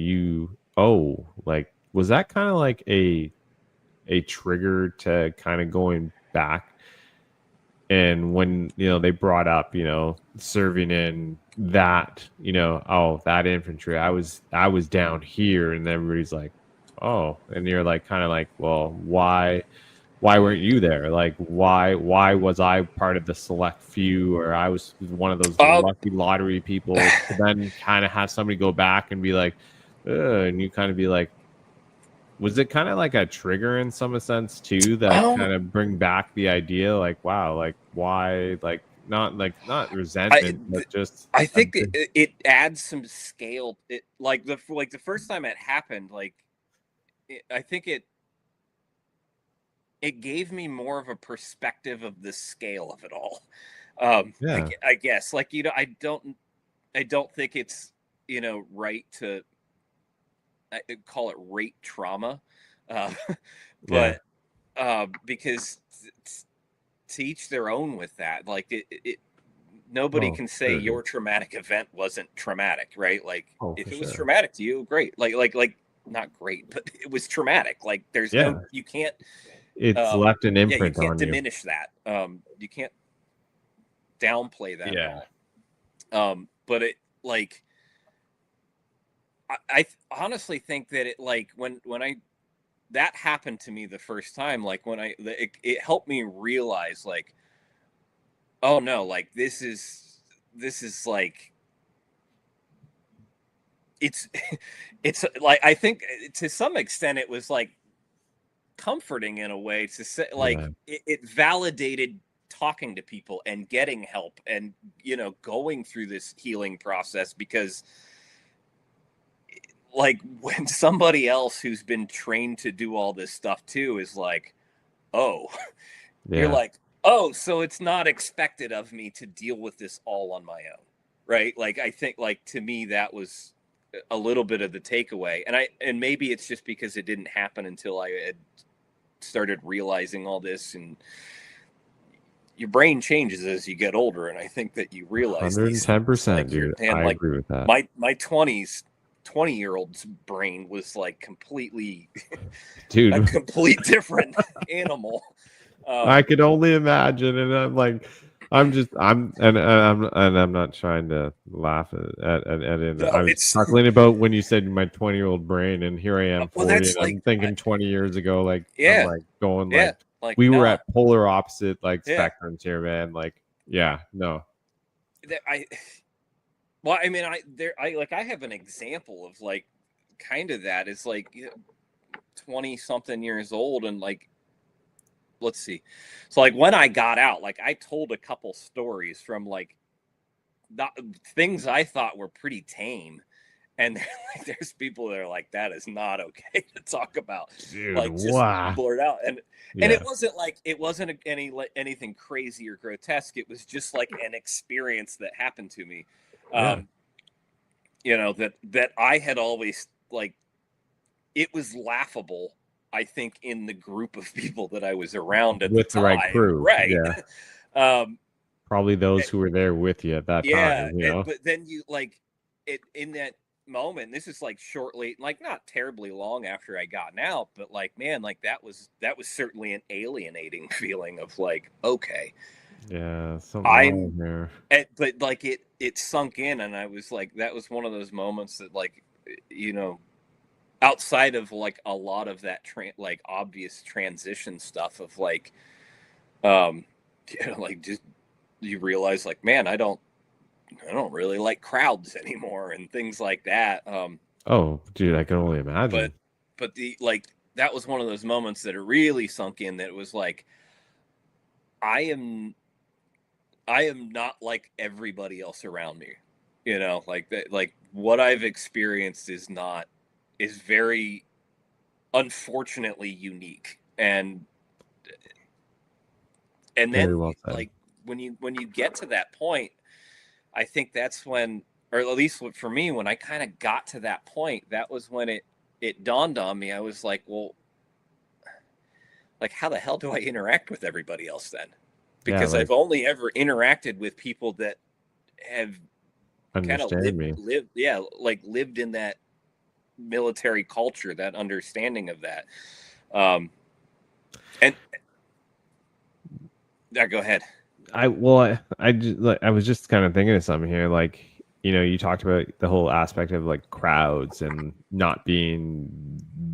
like, was that kind of like a trigger to kind of going back? And when, they brought up, serving in that, that infantry, I was down here, and everybody's like, oh, and you're like, kind of like, well, why weren't you there? Like, why was I part of the select few, or I was one of those lucky lottery people? To then kind of have somebody go back and be like, and you kind of be like, was it kind of like a trigger in some sense too, that kind of bring back the idea, like, wow, like why, like not resentment, but just I think it adds some scale. It like the first time it happened, like I think it gave me more of a perspective of the scale of it all. I guess, like, I don't think it's, right to call it rate trauma, but because to each their own with that. Like nobody can say your traumatic event wasn't traumatic, right? Like if it was traumatic to you, great. Like not great, but it was traumatic. Like there's no, you can't. It's left an imprint you can't on diminish that. You can't downplay that at all. But it, like, I honestly think that it, like, when that happened to me the first time, like when it helped me realize, like, oh no, like this is like, it's like, I think to some extent it was like comforting in a way to say, like, it validated talking to people and getting help and, going through this healing process, because like when somebody else who's been trained to do all this stuff too is like, oh, you're like, oh, so it's not expected of me to deal with this all on my own, right? Like, I think, like, to me that was a little bit of the takeaway, and maybe it's just because it didn't happen until I had started realizing all this, and your brain changes as you get older, and I think that you realize 110%, like, dude. and I like, agree with that. My 20-year-old's brain was like completely dude, a complete different animal. I could only imagine, and I'm like, I'm not trying to laugh at it. No, I was talking about when you said my 20-year-old brain, and here I am 40, and like, I'm thinking 20 years ago, like, I'm like going like we were at polar opposite like spectrums here, man. Like, no. Well, I mean, I have an example of like kind of that is like 20 something years old, and like, let's see. So like when I got out, like I told a couple stories from like not, things I thought were pretty tame. And like, there's people that are like, that is not okay to talk about. Dude, Like just wow. blurt out. And Yeah. it wasn't anything crazy or grotesque. It was just like an experience that happened to me. You know, that I had always like, it was laughable, I think, in the group of people that I was around at With the the time. right crew. Right. Yeah. Probably those who were there with you at that time, you know. But then you like it in that moment. This is like shortly, like not terribly long after I gotten out, but like, man, like that was certainly an alienating feeling of like, okay, yeah, something wrong there. But like it sunk in, and I was like, that was one of those moments that like, you know, outside of like a lot of that like obvious transition stuff of like, you know, like just you realize like, man, I don't really like crowds anymore and things like that. Oh, dude, I can only imagine. But the like that was one of those moments that it really sunk in, that it was like, I am not like everybody else around me, you know, like that, like what I've experienced is very unfortunately unique. And Very then well said. like when you get to that point, I think that's when, or at least for me, when I kind of got to that point, that was when it dawned on me. I was like, well, like how the hell do I interact with everybody else then? Because I've only ever interacted with people that have kind of lived in that military culture, that understanding of that. And go ahead. I was just kind of thinking of something here. Like, you know, you talked about the whole aspect of like crowds and not being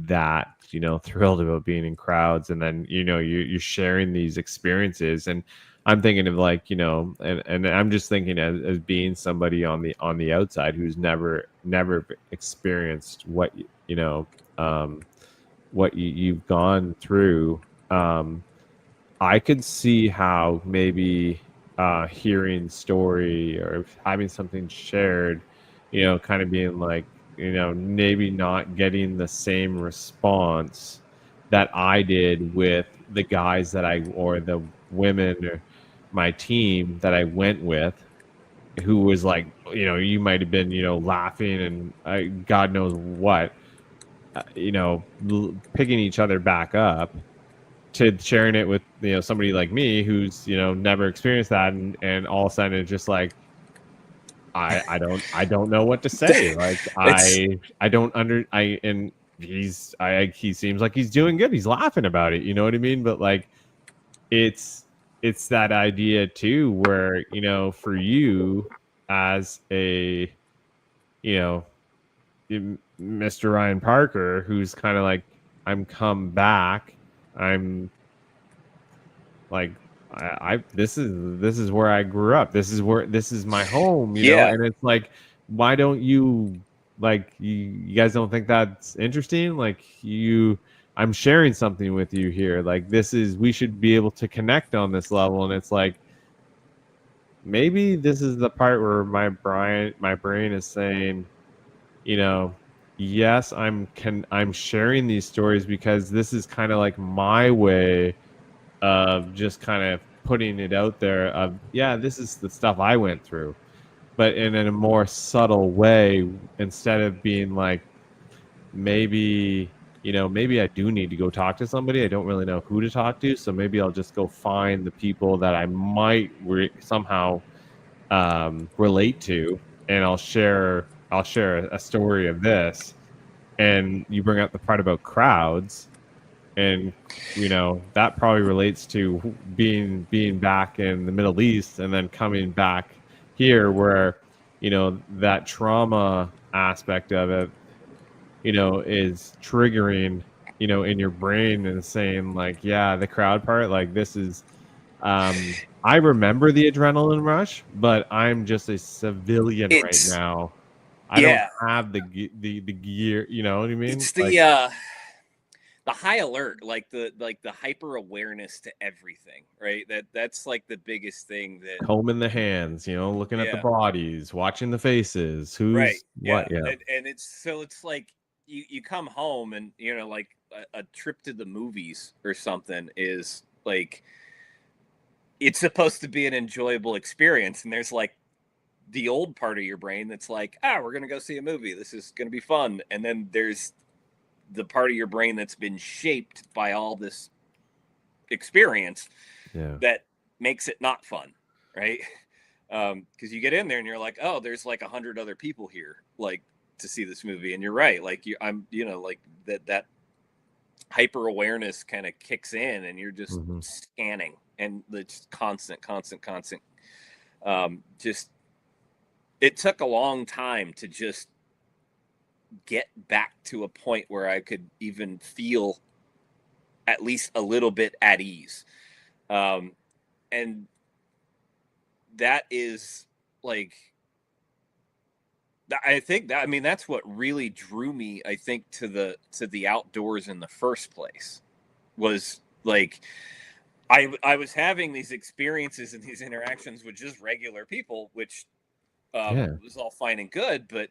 that, you know, thrilled about being in crowds, and then, you know, you're sharing these experiences, and I'm thinking of like, you know, and I'm just thinking as being somebody on the outside who's never experienced what you know, what you've gone through. I could see how maybe hearing story or having something shared, you know, kind of being like, you know, maybe not getting the same response that I did with the guys or the women or my team that I went with, who was like, you know, you might have been, you know, laughing and God knows what, you know, picking each other back up, to sharing it with, you know, somebody like me who's, you know, never experienced that, and all of a sudden it's just like, I don't know what to say. Like I don't he seems like he's doing good. He's laughing about it. You know what I mean? But like, it's that idea too, where, you know, for you as a, you know, Mr. Ryan Parker, who's kind of like, I'm come back. I'm like, this is where I grew up. This is my home, you know? And it's like, why don't you, like, you guys don't think that's interesting? Like, I'm sharing something with you here. Like, we should be able to connect on this level. And it's like, maybe this is the part where my brain is saying, you know, yes, I'm sharing these stories because this is kind of like my way of just kind of putting it out there of, yeah, this is the stuff I went through, but in a more subtle way, instead of being like, maybe, you know, maybe I do need to go talk to somebody. I don't really know who to talk to. So maybe I'll just go find the people that I might somehow relate to, and I'll share a story of this. And you bring up the part about crowds, and, you know, that probably relates to being back in the Middle East and then coming back here, where, you know, that trauma aspect of it, you know, is triggering, you know, in your brain and saying like, yeah, the crowd part, like, this is, I remember the adrenaline rush, but I'm just a civilian right now. I don't have the gear, you know what I mean? It's the high alert, like the hyper awareness to everything, right? That's like the biggest thing that combing the hands, you know, looking at the bodies, watching the faces, who's what. Yeah. And it's like you come home and, you know, like a trip to the movies or something is like, it's supposed to be an enjoyable experience. And there's like the old part of your brain that's like, we're going to go see a movie. This is going to be fun. And then there's the part of your brain that's been shaped by all this experience that makes it not fun. Right. Because you get in there and you're like, oh, there's like 100 other people here, like, to see this movie. And you're right. Like like that hyper awareness kind of kicks in and you're just scanning, and it's constant. Just, it took a long time to just get back to a point where I could even feel at least a little bit at ease. And that is like, I think that, I mean, that's what really drew me, I think, to the outdoors in the first place, was like, I was having these experiences and these interactions with just regular people, which was all fine and good, but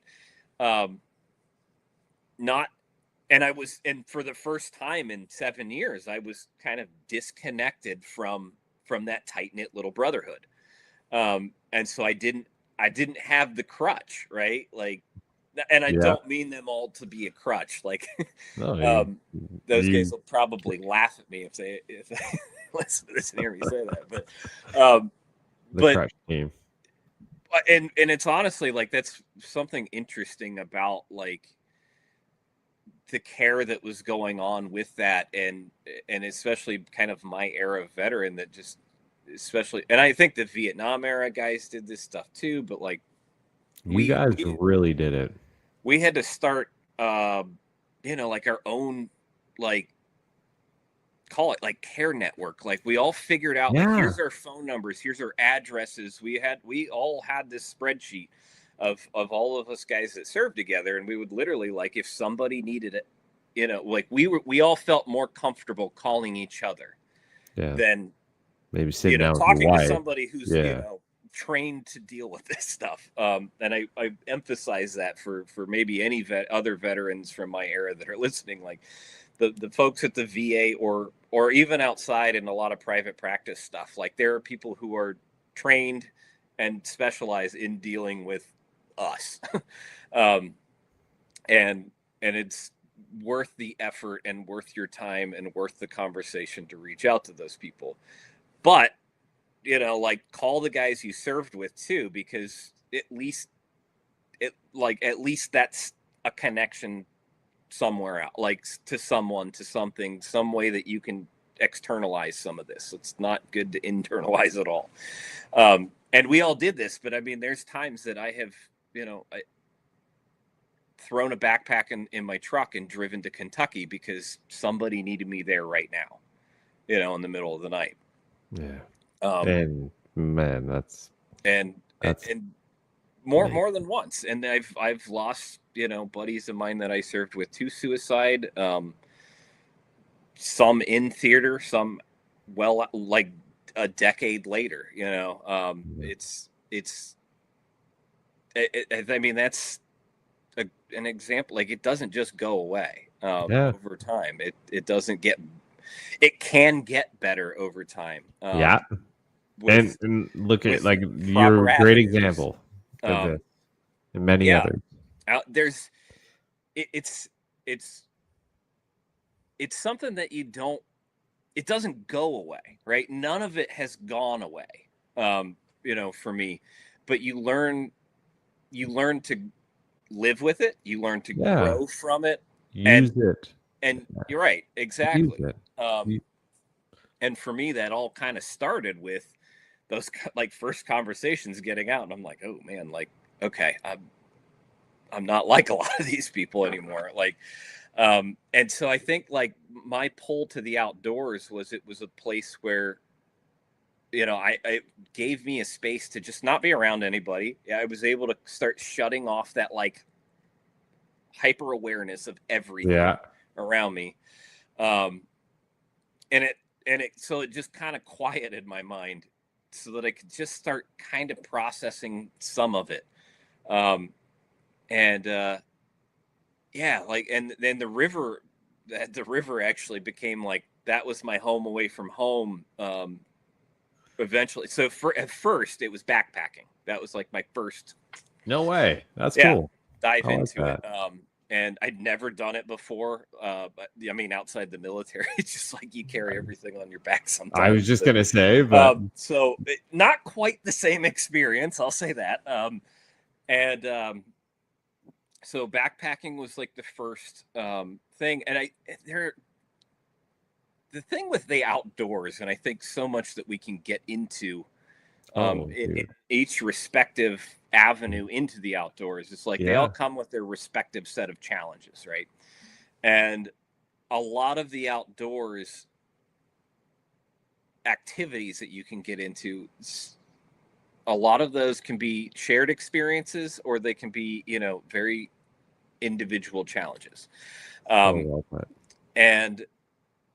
not, and for the first time in 7 years, I was kind of disconnected from that tight-knit little brotherhood. And so I didn't have the crutch, right? Like, and I don't mean them all to be a crutch. Like, those guys will probably laugh at me if they listen and hear me say that. But the crutch team. And it's honestly like, that's something interesting about like the care that was going on with that, and especially kind of my era of veteran that just, especially, and I think the Vietnam era guys did this stuff too, but like we really did it. We had to start, like our own, like, call it like care network. Like, we all figured out, like, here's our phone numbers, here's our addresses. We all had this spreadsheet of all of us guys that served together, and we would literally, like, if somebody needed it, you know, like, we all felt more comfortable calling each other than maybe sitting down talking to somebody who's trained to deal with this stuff. And I emphasize that for maybe any other veterans from my era that are listening, like the folks at the VA or even outside in a lot of private practice stuff. Like, there are people who are trained and specialize in dealing with us. And it's worth the effort and worth your time and worth the conversation to reach out to those people. But, like, call the guys you served with too, because at least that's a connection somewhere out, like to someone, to something, some way that you can externalize some of this. It's not good to internalize it all. And we all did this, but I mean, there's times that I have, thrown a backpack in my truck and driven to Kentucky because somebody needed me there right now, in the middle of the night. Yeah. And man, that's more than once. And I've lost, buddies of mine that I served with to suicide. Some in theater, some like a decade later. I mean, that's an example. Like, it doesn't just go away over time. It doesn't get. It can get better over time. And look at, like, you're a great example of this, and many others. It's something that it doesn't go away, right? None of it has gone away, for me, but you learn to live with it. You learn to grow from it. Use it. And you're right. Exactly. And for me, that all kind of started with those, like, first conversations getting out. And I'm like, oh man, like, okay, I'm not like a lot of these people anymore. Like, and so I think, like, my pull to the outdoors was, it was a place where it gave me a space to just not be around anybody. I was able to start shutting off that like hyper awareness of everything around me. And so it just kind of quieted my mind so that I could just start kind of processing some of it. And then the river actually became like, that was my home away from home. Eventually. So at first it was backpacking. That was like my first. No way. That's cool. Dive into it. And I'd never done it before. But I mean, outside the military, it's just like you carry everything on your back sometimes. I was just going to say, but so not quite the same experience. I'll say that. So backpacking was like the first thing. And the thing with the outdoors, and I think so much that we can get into in each respective avenue into the outdoors, it's like they all come with their respective set of challenges, right? And a lot of the outdoors activities that you can get into, a lot of those can be shared experiences, or they can be, very individual challenges. And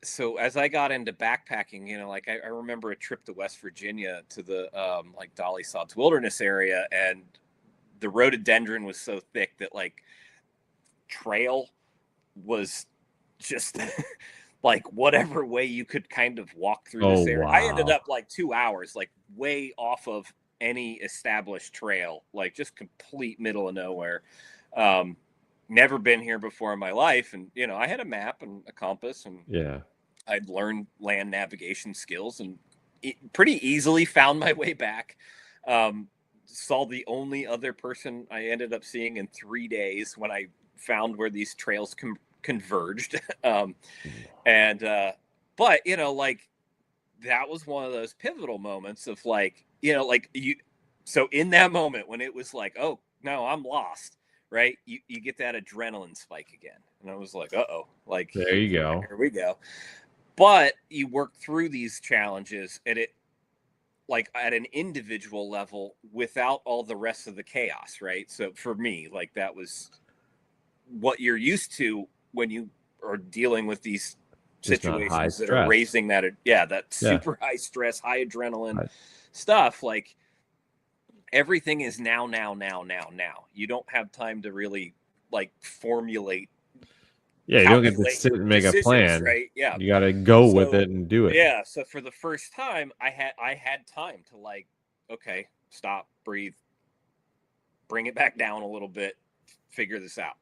so as I got into backpacking, like I remember a trip to West Virginia to the like Dolly Sods Wilderness area, and the rhododendron was so thick that like trail was just like whatever way you could kind of walk through this area. Wow. I ended up like 2 hours, like way off of any established trail, like just complete middle of nowhere. Never been here before in my life. And, I had a map and a compass, and I'd learned land navigation skills, and pretty easily found my way back. Saw the only other person I ended up seeing in 3 days when I found where these trails converged. But, like that was one of those pivotal moments of like, so in that moment when it was like, oh no, I'm lost. Right. You get that adrenaline spike again. And I was like, like, there you go. Here we go. But you work through these challenges and it like at an individual level without all the rest of the chaos. Right. So for me, like that was what you're used to when you are dealing with these situations that are raising that. Super high stress, high adrenaline stuff. Like, everything is now. You don't have time to really like formulate. Yeah, you don't get to sit and make a plan. Right? Yeah, you got to go with it and do it. Yeah. So for the first time, I had time to like, okay, stop, breathe, bring it back down a little bit, figure this out.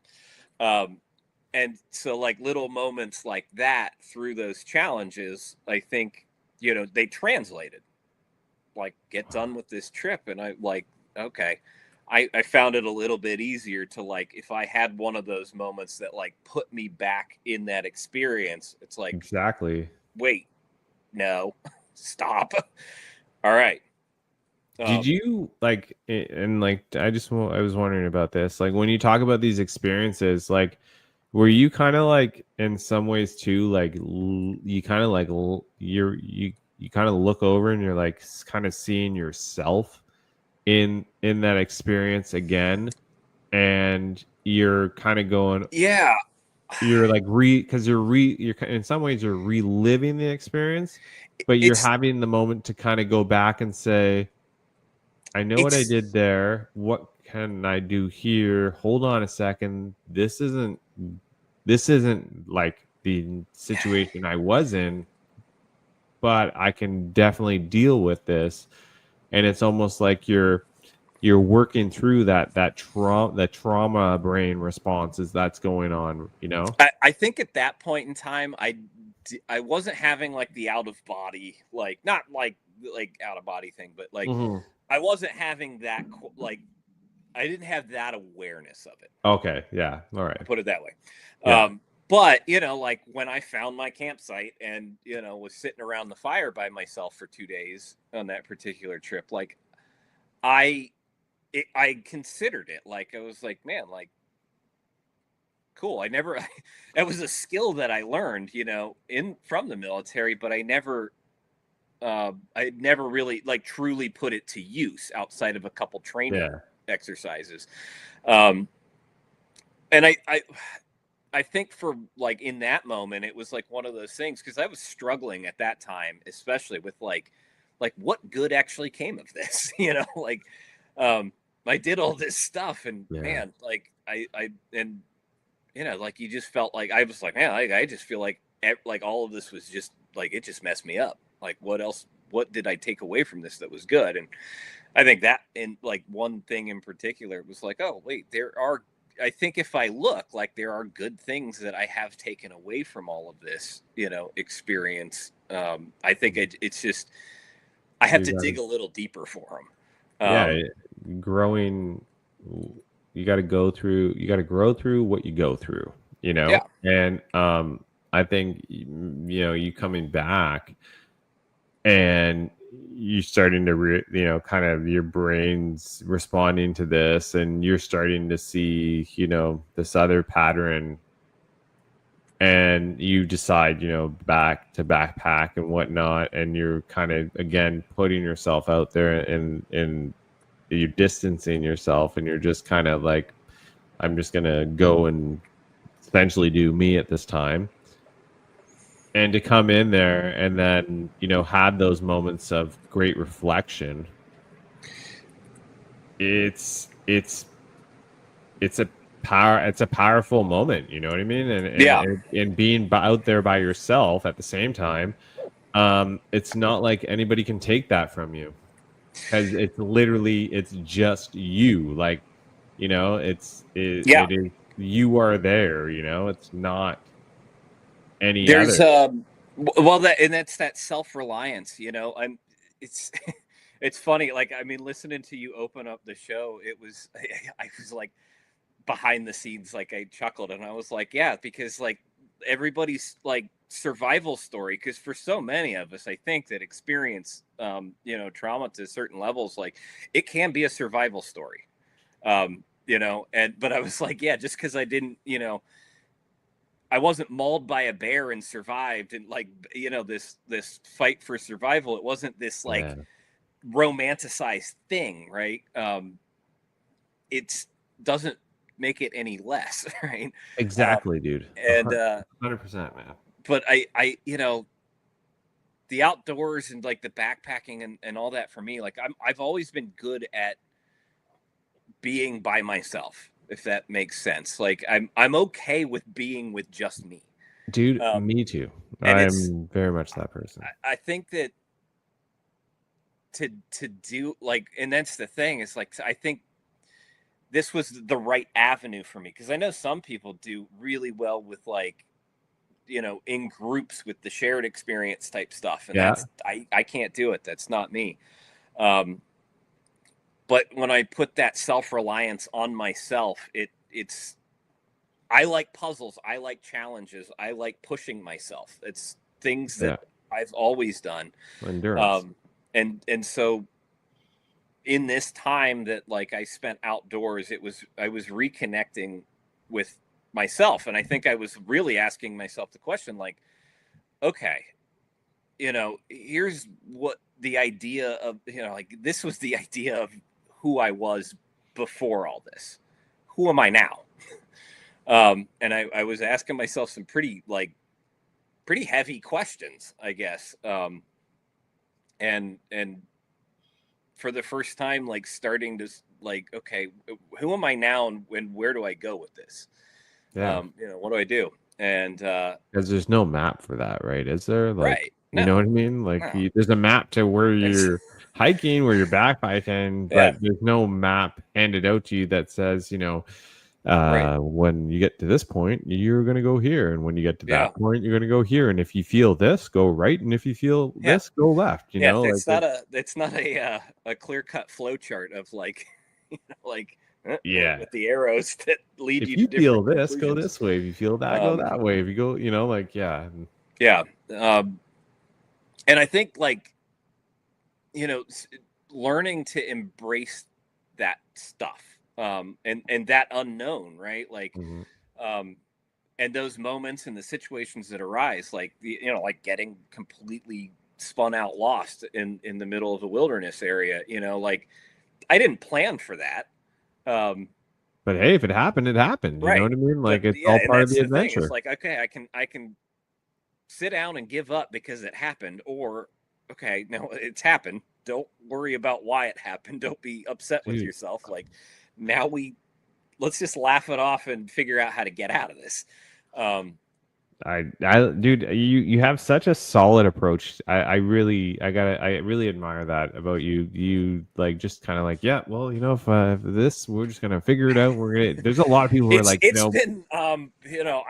And so like little moments like that through those challenges, I think, they translated. Like, get done with this trip. And I like, okay, I found it a little bit easier to like, if I had one of those moments that like put me back in that experience, it's like, exactly, wait, no, stop. All right. Did you like, and like, I was wondering about this, like when you talk about these experiences, like, were you kind of like in some ways too, like you kind of like you kind of look over and you're like kind of seeing yourself in that experience again, and you're kind of going, you're like because you're in some ways you're reliving the experience, but you're having the moment to kind of go back and say, I know what I did there, what can I do here? Hold on a second, this isn't like the situation I was in, but I can definitely deal with this. And it's almost like you're working through that trauma brain responses that's going on, I think at that point in time, I wasn't having like the out of body, like not like out of body thing, but like I wasn't having that, like I didn't have that awareness of it. Okay. Yeah. All right. I'll put it that way. Yeah. But, like when I found my campsite and, was sitting around the fire by myself for 2 days on that particular trip, like I considered it, like, I was like, man, like, cool. It was a skill that I learned, from the military, but I never I never really like truly put it to use outside of a couple training exercises. And I think for like in that moment, it was like one of those things because I was struggling at that time, especially with like what good actually came of this, like, I did all this stuff and man, like and like you just felt like I was like, man, I just feel like all of this was just like, it just messed me up. Like what did I take away from this that was good? And I think that in like one thing in particular was like, oh wait, I think if I look, like there are good things that I have taken away from all of this, experience. I think it's just, I have to dig a little deeper for them. Growing, you got to grow through what you go through, and I think, you coming back and you starting to kind of your brain's responding to this, and you're starting to see this other pattern, and you decide back to backpack and whatnot, and you're kind of again putting yourself out there, and you're distancing yourself, and you're just kind of like, I'm just gonna go and essentially do me at this time. And to come in there and then, have those moments of great reflection, it's a powerful moment, you know what I mean? And being out there by yourself at the same time, it's not like anybody can take that from you, because it's just you, like, it is, you are there, it's not any There's other. that's that self-reliance, it's it's funny, like, I mean, listening to you open up the show, it was I was like behind the scenes, like I chuckled and I was like, yeah, because like everybody's like survival story, because for so many of us, I think that experience trauma to certain levels, like it can be a survival story. But I was like, yeah, just because I didn't, I wasn't mauled by a bear and survived, and like, this fight for survival, it wasn't this like romanticized thing, right? It doesn't make it any less, right? Exactly, dude. And 100%, man. but I the outdoors and like the backpacking and all that, for me, like I've always been good at being by myself, if that makes sense. Like I'm okay with being with just me. Dude, me too. And I'm very much that person. I think that to do like, and that's the thing, is like, I think this was the right avenue for me, because I know some people do really well with like, in groups with the shared experience type stuff, and that's I can't do it. That's not me. But when I put that self-reliance on myself, it's I like puzzles, I like challenges, I like pushing myself. It's things that I've always done. Endurance. And so in this time that like I spent outdoors, I was reconnecting with myself, and I think I was really asking myself the question, like, okay, here's what the idea of, like, this was the idea of who I was before all this. Who am I now? And I was asking myself some pretty heavy questions, I guess. And for the first time, like, starting to like, okay, who am I now, and where do I go with this? What do I do? And because there's no map for that, right? Is there? Like, right. No. You know what I mean? Like, No. there's a map to where you're hiking, where you're backpacking, but there's no map handed out to you that says, when you get to this point, you're going to go here. And when you get to that point, you're going to go here. And if you feel this, go right. And if you feel this, go left. It's not a clear-cut flow chart of like, like, with the arrows that lead if you you to feel different this, go this way. If you feel that, go that way. If you go, and I think, like, learning to embrace that stuff, and that unknown, right? Like, and those moments and the situations that arise, like, like getting completely spun out lost in the middle of the wilderness area. You know, like I didn't plan for that. But hey, if it happened, it happened. You know Right. what I mean? Like But it's yeah, all and part of that's the the thing. It's adventure. like, okay, I can sit down and give up because it happened, or okay, no, it's happened. Don't worry about why it happened. Don't be upset with Dude. yourself. Like now let's just laugh it off and figure out how to get out of this. Dude, you have such a solid approach. I really admire that about you. You like just kind of like, yeah, well, you know, if this, we're just gonna figure it out. There's a lot of people who are like, It's been, you know,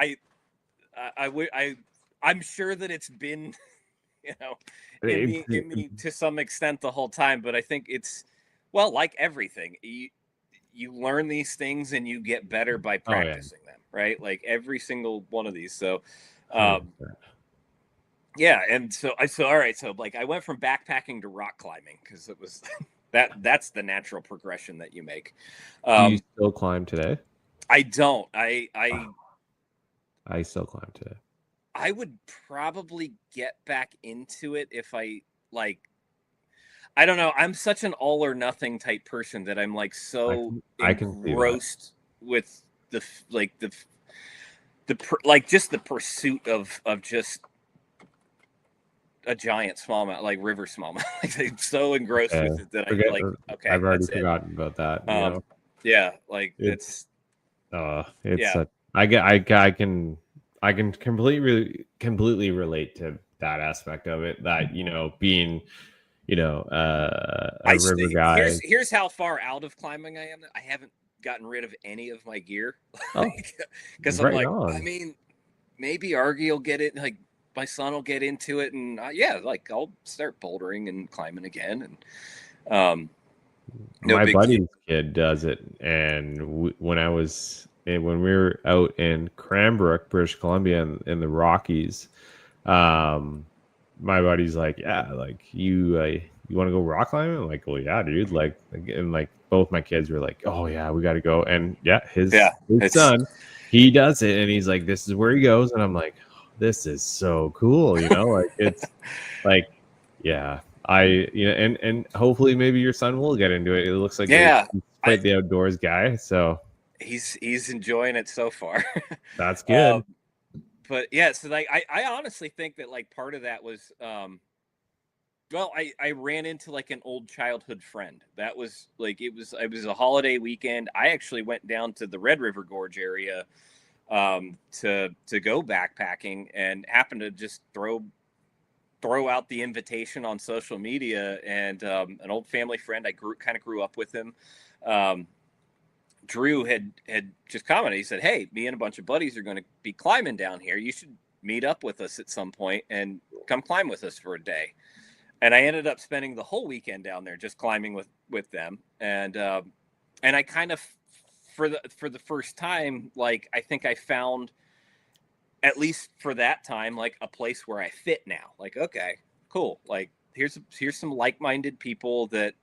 I'm sure that it's been, you know, in me to some extent the whole time, but I think it's, well, like everything, you learn these things and you get better by practicing them, right? Like every single one of these. So, yeah. And so all right. So like I went from backpacking to rock climbing because it was that's the natural progression that you make. Do you still climb today? I don't. I still climb today. I would probably get back into it if I like. I don't know. I'm such an all or nothing type person that I'm like so engrossed with the just the pursuit of just a giant smallmouth, like river smallmouth. Like I'm so engrossed with it that I like. Okay, I've already forgotten about that. You know? Yeah, like it's yeah. I can completely relate to that aspect of it. That, you know, being, you know, a river guy. Here's how far out of climbing I am. I haven't gotten rid of any of my gear because I'm like, I mean, maybe Argy will get it. Like my son will get into it, and yeah, like I'll start bouldering and climbing again. And my buddy's kid does it, and when we were out in Cranbrook, British Columbia, in the Rockies, my buddy's like, yeah, like you want to go rock climbing? I'm like, well, yeah, dude. Like, and like both my kids were like, oh yeah, we got to go. And yeah, his son, he does it, and he's like, this is where he goes, and I'm like, oh, this is so cool, you know, like it's like, yeah. And hopefully maybe your son will get into it. It looks like he's quite the outdoors guy, so he's enjoying it so far. That's good. But yeah, so like I honestly think that like part of that was well, I ran into like an old childhood friend. That was like it was a holiday weekend. I actually went down to the Red River Gorge area to go backpacking and happened to just throw out the invitation on social media, and an old family friend I grew up with him, Drew had just commented. He said, hey, me and a bunch of buddies are going to be climbing down here. You should meet up with us at some point and come climb with us for a day. And I ended up spending the whole weekend down there just climbing with them. And I kind of, for the first time, like I think I found, at least for that time, like a place where I fit now. Like, okay, cool. Like here's some like-minded people that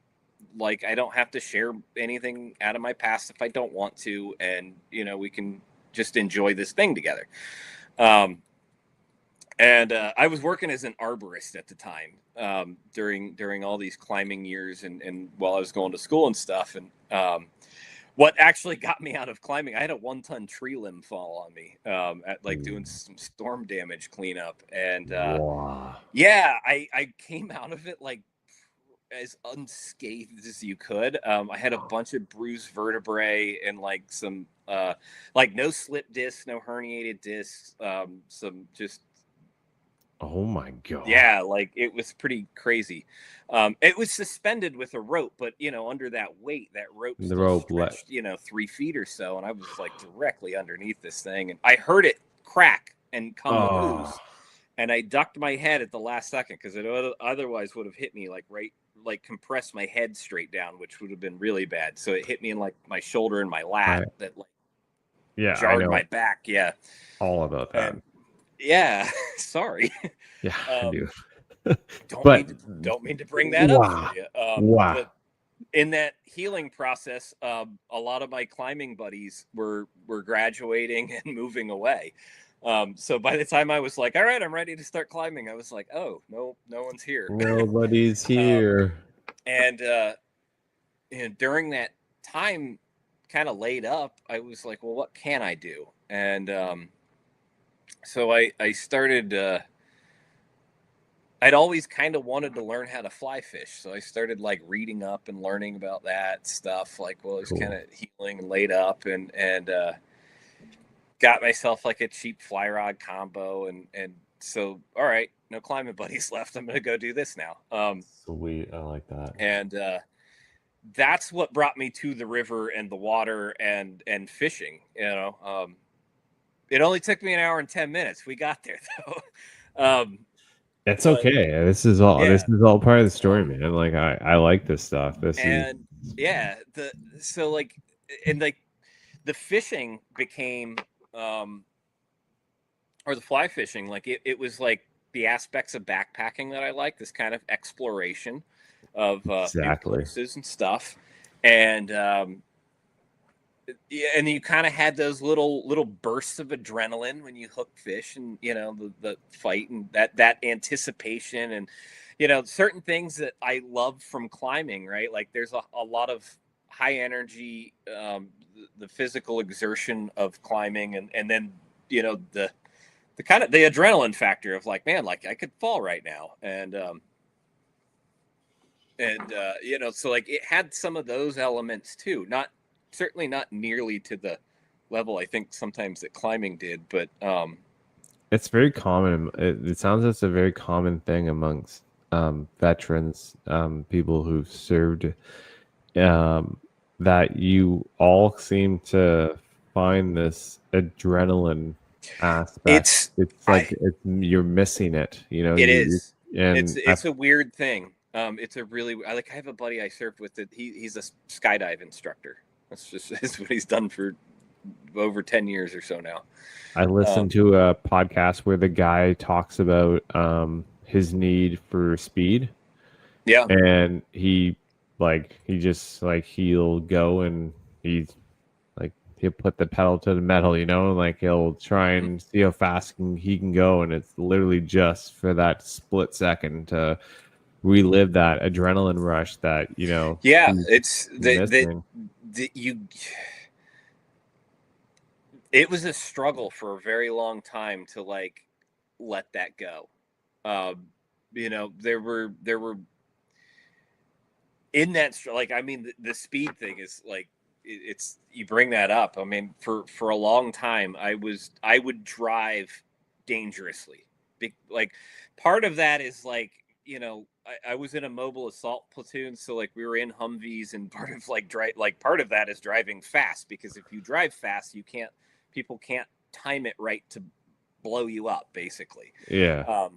like I don't have to share anything out of my past if I don't want to, and you know, we can just enjoy this thing together. And I was working as an arborist at the time, during all these climbing years and while I was going to school and stuff. And what actually got me out of climbing, I had a 1-ton tree limb fall on me at like doing some storm damage cleanup. And yeah, I came out of it like as unscathed as you could. I had a bunch of bruised vertebrae and like some like no slip discs, no herniated discs, some just, oh my god, yeah, like it was pretty crazy. It was suspended with a rope, but you know, under that weight, that rope stretched, you know, 3 feet or so, and I was like directly underneath this thing, and I heard it crack and come loose, and I ducked my head at the last second because it otherwise would have hit me like compressed my head straight down, which would have been really bad. So it hit me in like my shoulder and my lat that like jarred my back. Yeah, all about that. And, yeah, sorry. Yeah, I do. Don't mean to bring that up for you. But in that healing process, a lot of my climbing buddies were graduating and moving away. So by the time I was like, all right, I'm ready to start climbing, I was like, oh, no one's here. Nobody's here. And during that time, kind of laid up, I was like, well, what can I do? And so I started. I'd always kind of wanted to learn how to fly fish, so I started like reading up and learning about that stuff. Like, well, I was kind of healing and laid up, and got myself like a cheap fly rod combo, and so all right, no climbing buddies left. I'm gonna go do this now. Sweet, I like that. And that's what brought me to the river and the water and fishing. It only took me an hour and 10 minutes. We got there though. It's okay. This is all part of the story, Um, man. Like I like this stuff. The fishing became or the fly fishing, like it was like the aspects of backpacking that I like, this kind of exploration of new places and stuff. And and you kind of had those little bursts of adrenaline when you hook fish, and the fight and that anticipation, and certain things that I love from climbing, right? Like there's a lot of high energy, the physical exertion of climbing, and then the kind of the adrenaline factor of like, man, like I could fall right now, and so like it had some of those elements too. Certainly not nearly to the level I think sometimes that climbing did, but it's very common. It sounds like it's a very common thing amongst veterans, people who've served, that you all seem to find this adrenaline aspect. You're missing it. It is. And it's a weird thing. It's a really I have a buddy I served with that he's a skydive instructor. That's what he's done for over 10 years or so now. I listened to a podcast where the guy talks about his need for speed. Yeah. And he'll go and he'll put the pedal to the metal, like he'll try and see how fast he can go. And it's literally just for that split second to relive that adrenaline rush that, yeah, it's it was a struggle for a very long time to like let that go. There were in that, like, I mean, the speed thing is like, it's you bring that up. I mean, for a long time, I would drive dangerously. Like, part of that is like, I was in a mobile assault platoon, so like we were in Humvees, and part of that is driving fast, because if you drive fast, people can't time it right to blow you up, basically. Yeah.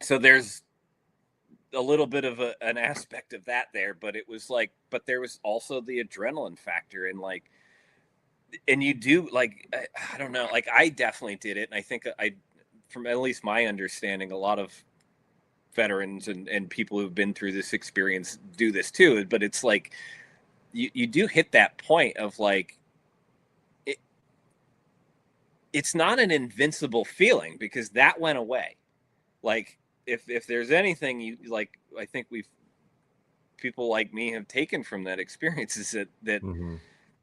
So there's a little bit of an aspect of that there, but there was also the adrenaline factor, and like, and you do like, I don't know, like I definitely did it, and I think from at least my understanding, a lot of veterans and people who've been through this experience do this too. But it's like you do hit that point of like, it's not an invincible feeling, because that went away. Like if there's anything you like, I think people like me have taken from that experience, is that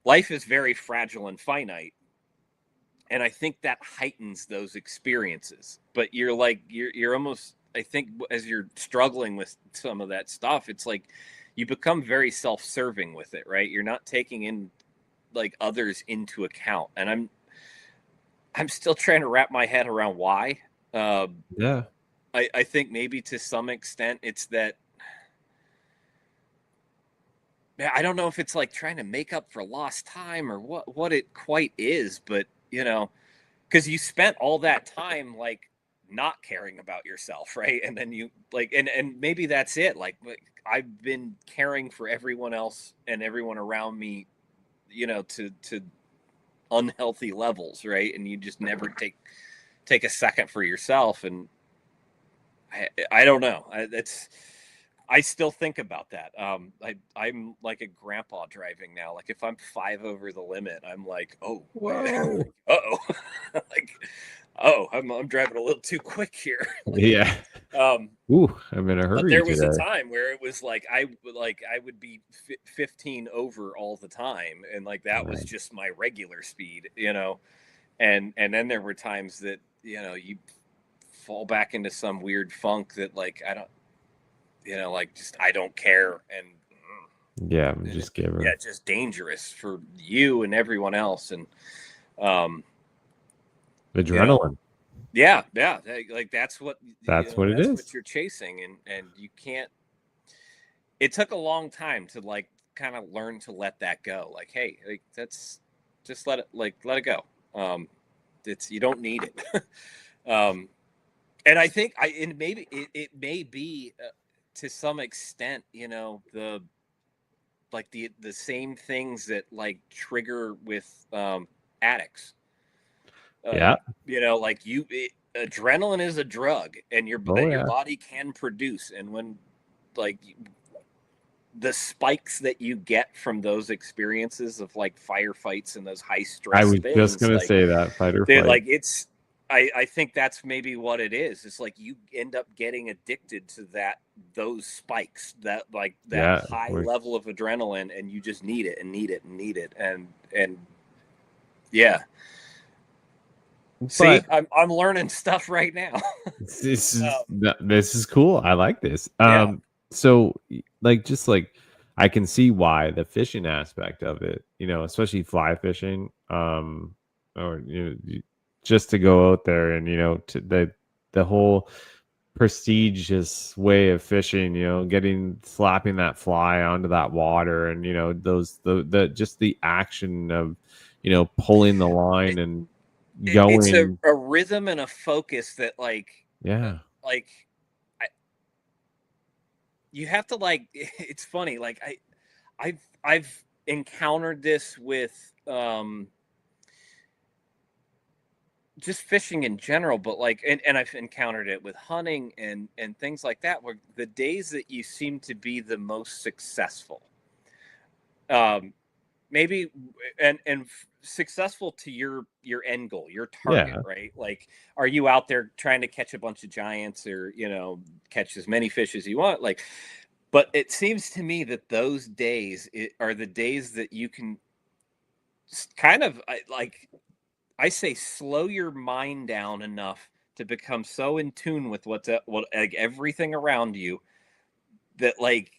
life is very fragile and finite. And I think that heightens those experiences. But you're almost, I think, as you're struggling with some of that stuff, it's like you become very self-serving with it, right? You're not taking in like others into account. And I'm still trying to wrap my head around why. Yeah. I think maybe to some extent it's that, I don't know if it's like trying to make up for lost time or what it quite is, but because you spent all that time like not caring about yourself, right? And then you like, and maybe that's it. Like I've been caring for everyone else and everyone around me, to unhealthy levels, right? And you just never take a second for yourself. And I don't know. It's I still think about that. I'm like a grandpa driving now. Like if I'm 5 over the limit, I'm like, oh, Whoa. uh-oh. Like, oh, I'm driving a little too quick here. Yeah. Ooh, I'm in a But hurry there was a today. time where it was like I would be 15 over all the time, and like that was just my regular speed, And then there were times that you fall back into some weird funk that like I don't, like just I don't care, and Yeah, I'm just giving. just dangerous for you and everyone else, and um, Adrenaline. yeah, like that's what That's what it that's is. what you're chasing, and you can't. It took a long time to like kind of learn to let that go. Like, hey, like that's just let it go. It's you don't need it. And I think maybe it may be to some extent, the same things that like trigger with addicts. Yeah. Like adrenaline is a drug, and Oh your yeah. body can produce, and when like the spikes that you get from those experiences of like firefights and those high I stress was just things, gonna like say that fight or they're flight. like it's. I think that's maybe what it is. It's like you end up getting addicted to those spikes, that Yeah. high level of adrenaline, and you just need it and need it and need it, and yeah. See, But I'm learning stuff right now. this is cool. I like this. Yeah. So like just like I can see why the fishing aspect of it, especially fly fishing, or just to go out there and to the whole prestigious way of fishing, slapping that fly onto that water, and those the just the action of pulling the line and It's going. a rhythm and a focus that Yeah. like I, you have to like it's funny, like I've encountered this with just fishing in general, but like and I've encountered it with hunting and things like that, where the days that you seem to be the most successful, um maybe and successful to your end goal, your target, Yeah. right? Like, are you out there trying to catch a bunch of giants, or catch as many fish as you want, like, but it seems to me that those days are the days that you can kind of like I say slow your mind down enough to become so in tune with what like everything around you, that like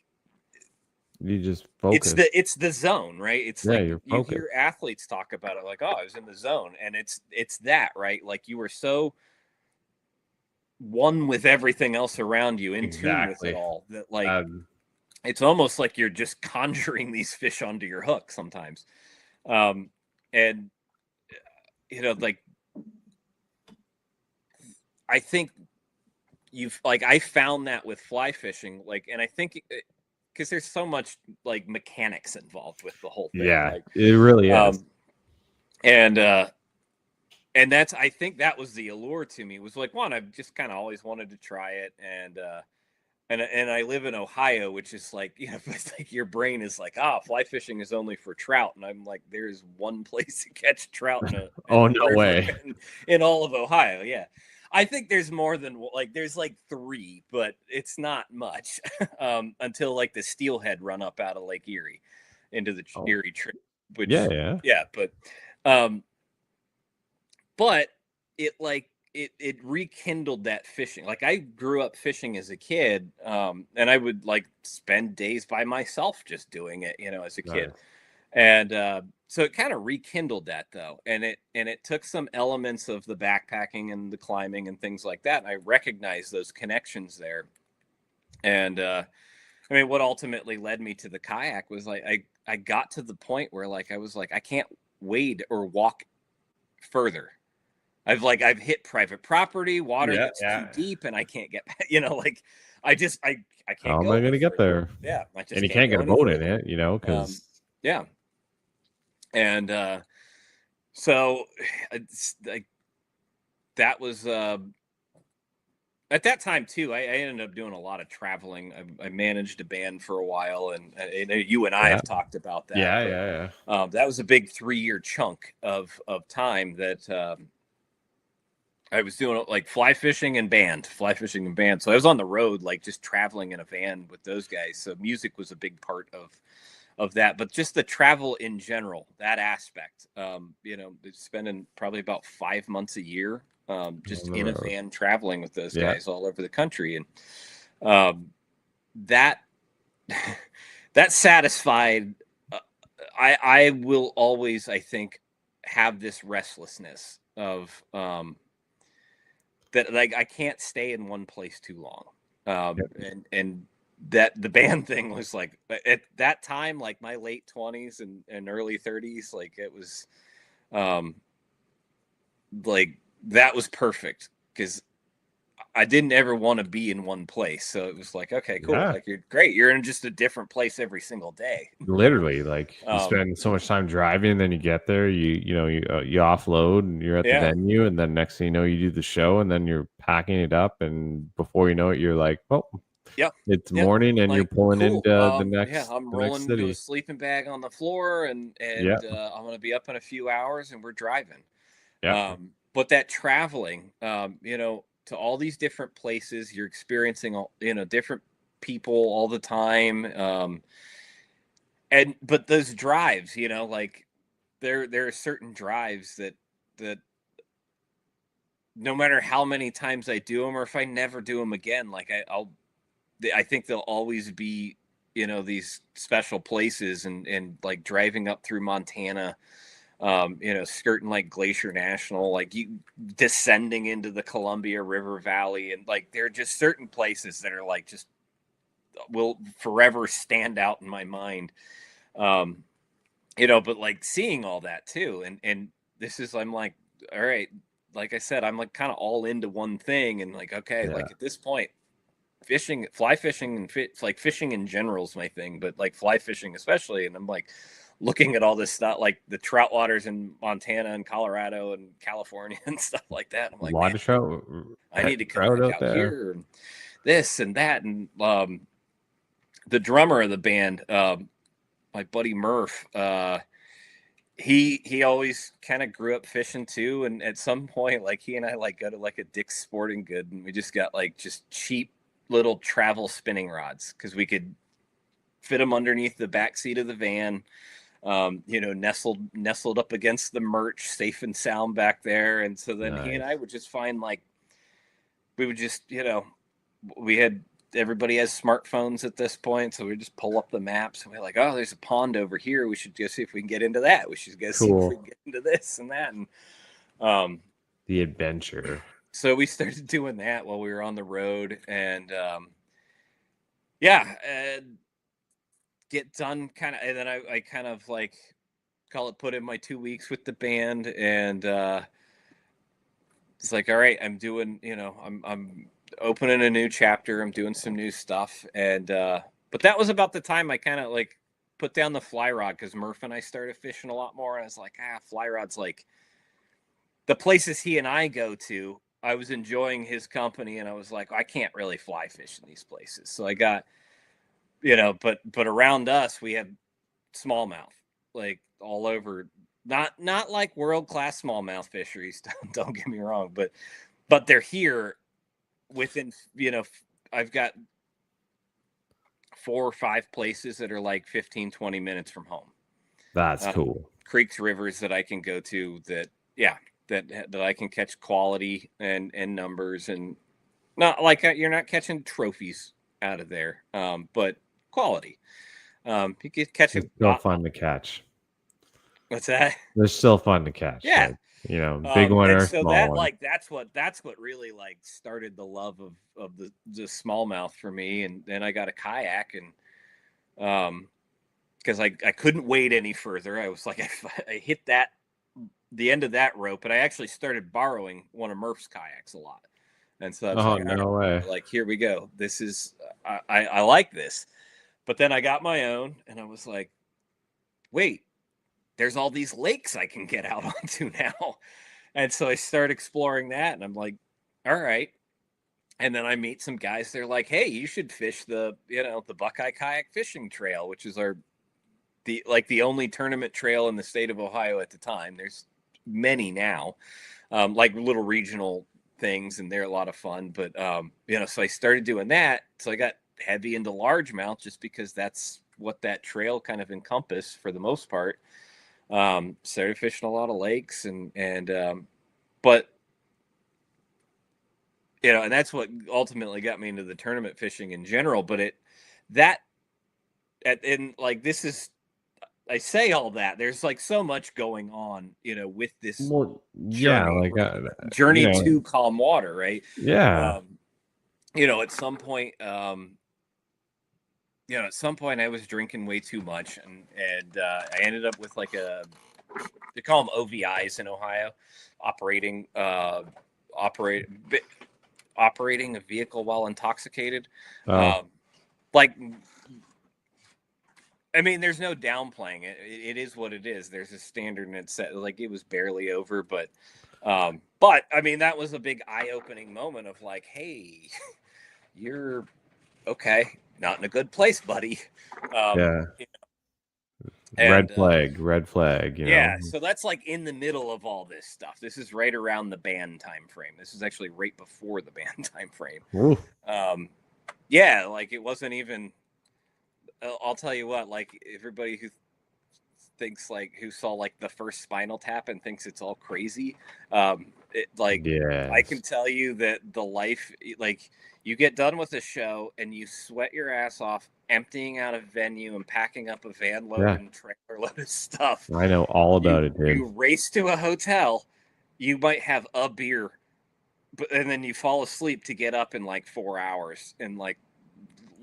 You just focus. it's the zone, right? It's Yeah, like you're you focused. hear athletes talk about it, like, oh, I was in the zone, and it's that, right? Like you were so one with everything else around you, in tune with it Exactly. all, that like Um, it's almost like you're just conjuring these fish onto your hook sometimes. And like I think you've like I found that with fly fishing, like, and I think because there's so much like mechanics involved with the whole thing, yeah, like it really is. and that's I think that was the allure to me, was like, one, I've just kind of always wanted to try it, and I live in Ohio, which is like, it's like your brain is like, fly fishing is only for trout, and I'm like, there's one place to catch trout in Oh, a no river way. in all of Ohio. Yeah, I think there's more than like there's like 3, but it's not much until like the steelhead run up out of Lake Erie into the Oh, Erie Trail, yeah, which yeah. yeah, um, but it rekindled that fishing. Like I grew up fishing as a kid, and I would like spend days by myself just doing it, as a kid. Nice. And so it kind of rekindled that, though, and it took some elements of the backpacking and the climbing and things like that, and I recognized those connections there. And I mean, what ultimately led me to the kayak was like I got to the point where like I was like, I can't wade or walk further. I've hit private property, water Yeah, that's too yeah. deep, and I can't get back, like I can't How am go I any gonna get further. there? Yeah, I And just you can't can't get go a any boat in further. it, because Yeah. And so it's like that was At that time too, I ended up doing a lot of traveling. I managed a band for a while, and know you and I Yeah. have talked about that. Yeah, But, yeah. that was a big 3-year chunk of time that I was doing like fly fishing and band. So I was on the road, like just traveling in a van with those guys. So music was a big part of that, but just the travel in general, that aspect, spending probably about 5 months a year, just On the in a road. van traveling with those Yeah. guys all over the country. And that, that satisfied, I will always, I think, have this restlessness of, that like I can't stay in one place too long. And that the band thing was like at that time, like my late 20s and early 30s, like it was um like that was perfect because I didn't ever want to be in one place. So it was like, okay, cool. Yeah. Like you're great. You're in just a different place every single day. Literally, like you Um, spend so much time driving, and then you get there, you offload, and you're at the yeah. venue, and then next thing you know, you do the show, and then you're packing it up, and before you know it, you're like, oh, Yep. it's Yep. morning, and you're Like pulling cool. into Yeah, I'm the next rolling to a city. sleeping bag on the floor Yeah, I'm gonna be up in a few hours and we're driving. yeah, But that traveling, to all these different places, you're experiencing all, different people all the time. But those drives, like there are certain drives that no matter how many times I do them, or if I never do them again, like I think they'll always be, these special places and like driving up through Montana, skirting like Glacier National, like you descending into the Columbia River Valley. And like, there are just certain places that are like, just will forever stand out in my mind. Um, but like seeing all that too. And this is, I'm like, all right, like I said, I'm like kind of all into one thing. And like, okay, yeah. like at this point, fishing, fly fishing, and like fishing in general is my thing, but like fly fishing especially. And I'm like looking at all this stuff, like the trout waters in Montana and Colorado and California and stuff like that. I'm A like, man, lot of trout, I need to come trout back out out there. here and this and that. And the drummer of the band, my buddy Murph, he always kind of grew up fishing too. And at some point, like he and I like go to like a Dick's Sporting Good, and we just got like just cheap little travel spinning rods because we could fit them underneath the back seat of the van. Nestled up against the merch, safe and sound back there. And so then he and I Nice. would just find like we would just, we had everybody has smartphones at this point, so we just pull up the maps and we're like, oh, there's a pond over here. We should go see if we can get into that. We should go see if we Cool. can get into this and that. And um, The adventure. so we started doing that while we were on the road, and yeah, get done kind of, and then I kind of like call it put in my 2 weeks with the band, and it's like, all right, I'm doing, I'm opening a new chapter, I'm doing some new stuff. And but that was about the time I kind of like put down the fly rod, because Murph and I started fishing a lot more, and I was like, fly rod's like the places he and I go to. I was enjoying his company, and I was like, I can't really fly fish in these places. So I got, but around us we have smallmouth, like all over. Not like world-class smallmouth fisheries, don't get me wrong, but they're here within, I've got 4 or 5 places that are like 15-20 minutes from home. That's cool. Creeks, rivers that I can go to that, yeah, that I can catch quality and numbers, and not like you're not catching trophies out of there, but quality. You can catch It's a still fun to catch. what's that? They're still fun to catch. Yeah. Like, big one And or so small that one. like that's what really like started the love of the smallmouth for me. And then I got a kayak, and because I couldn't wait any further. I was like, I hit the end of that rope, and I actually started borrowing one of Murph's kayaks a lot. And so I was Oh, like, all no right, way. like here we go. This is I like this. But then I got my own, and I was like, wait, there's all these lakes I can get out onto now. And so I started exploring that, and I'm like, all right. And then I meet some guys. They're like, "Hey, you should fish the Buckeye Kayak Fishing Trail, which is the only tournament trail in the state of Ohio at the time. There's many now, like little regional things, and they're a lot of fun. But so I started doing that. So I got heavy into largemouth just because that's what that trail kind of encompassed for the most part. Started fishing a lot of lakes but and that's what ultimately got me into the tournament fishing in general. But this is, I say all that, there's like so much going on, with this Well, yeah, journey to calm water, right? Yeah. At some point, I was drinking way too much, and I ended up with they call them OVIs in Ohio, operating a vehicle while intoxicated. Oh. I mean, there's no downplaying it. It is what it is. There's a standard, and it's set. Like, it was barely over, but I mean, that was a big eye-opening moment of like, hey, you're okay, not in a good place, buddy. Yeah. Red flag. Yeah, so that's like in the middle of all this stuff. This is right around the ban time frame. This is actually right before the ban time frame. Ooh. Yeah, like it wasn't even. I'll tell you what, like everybody who saw like the first Spinal Tap and thinks it's all crazy, I can tell you that the life, like, you get done with a show and you sweat your ass off emptying out a venue and packing up a van load and trailer load of stuff. I know all about it, dude. You race to a hotel, you might have a beer, and then you fall asleep to get up in like 4 hours and like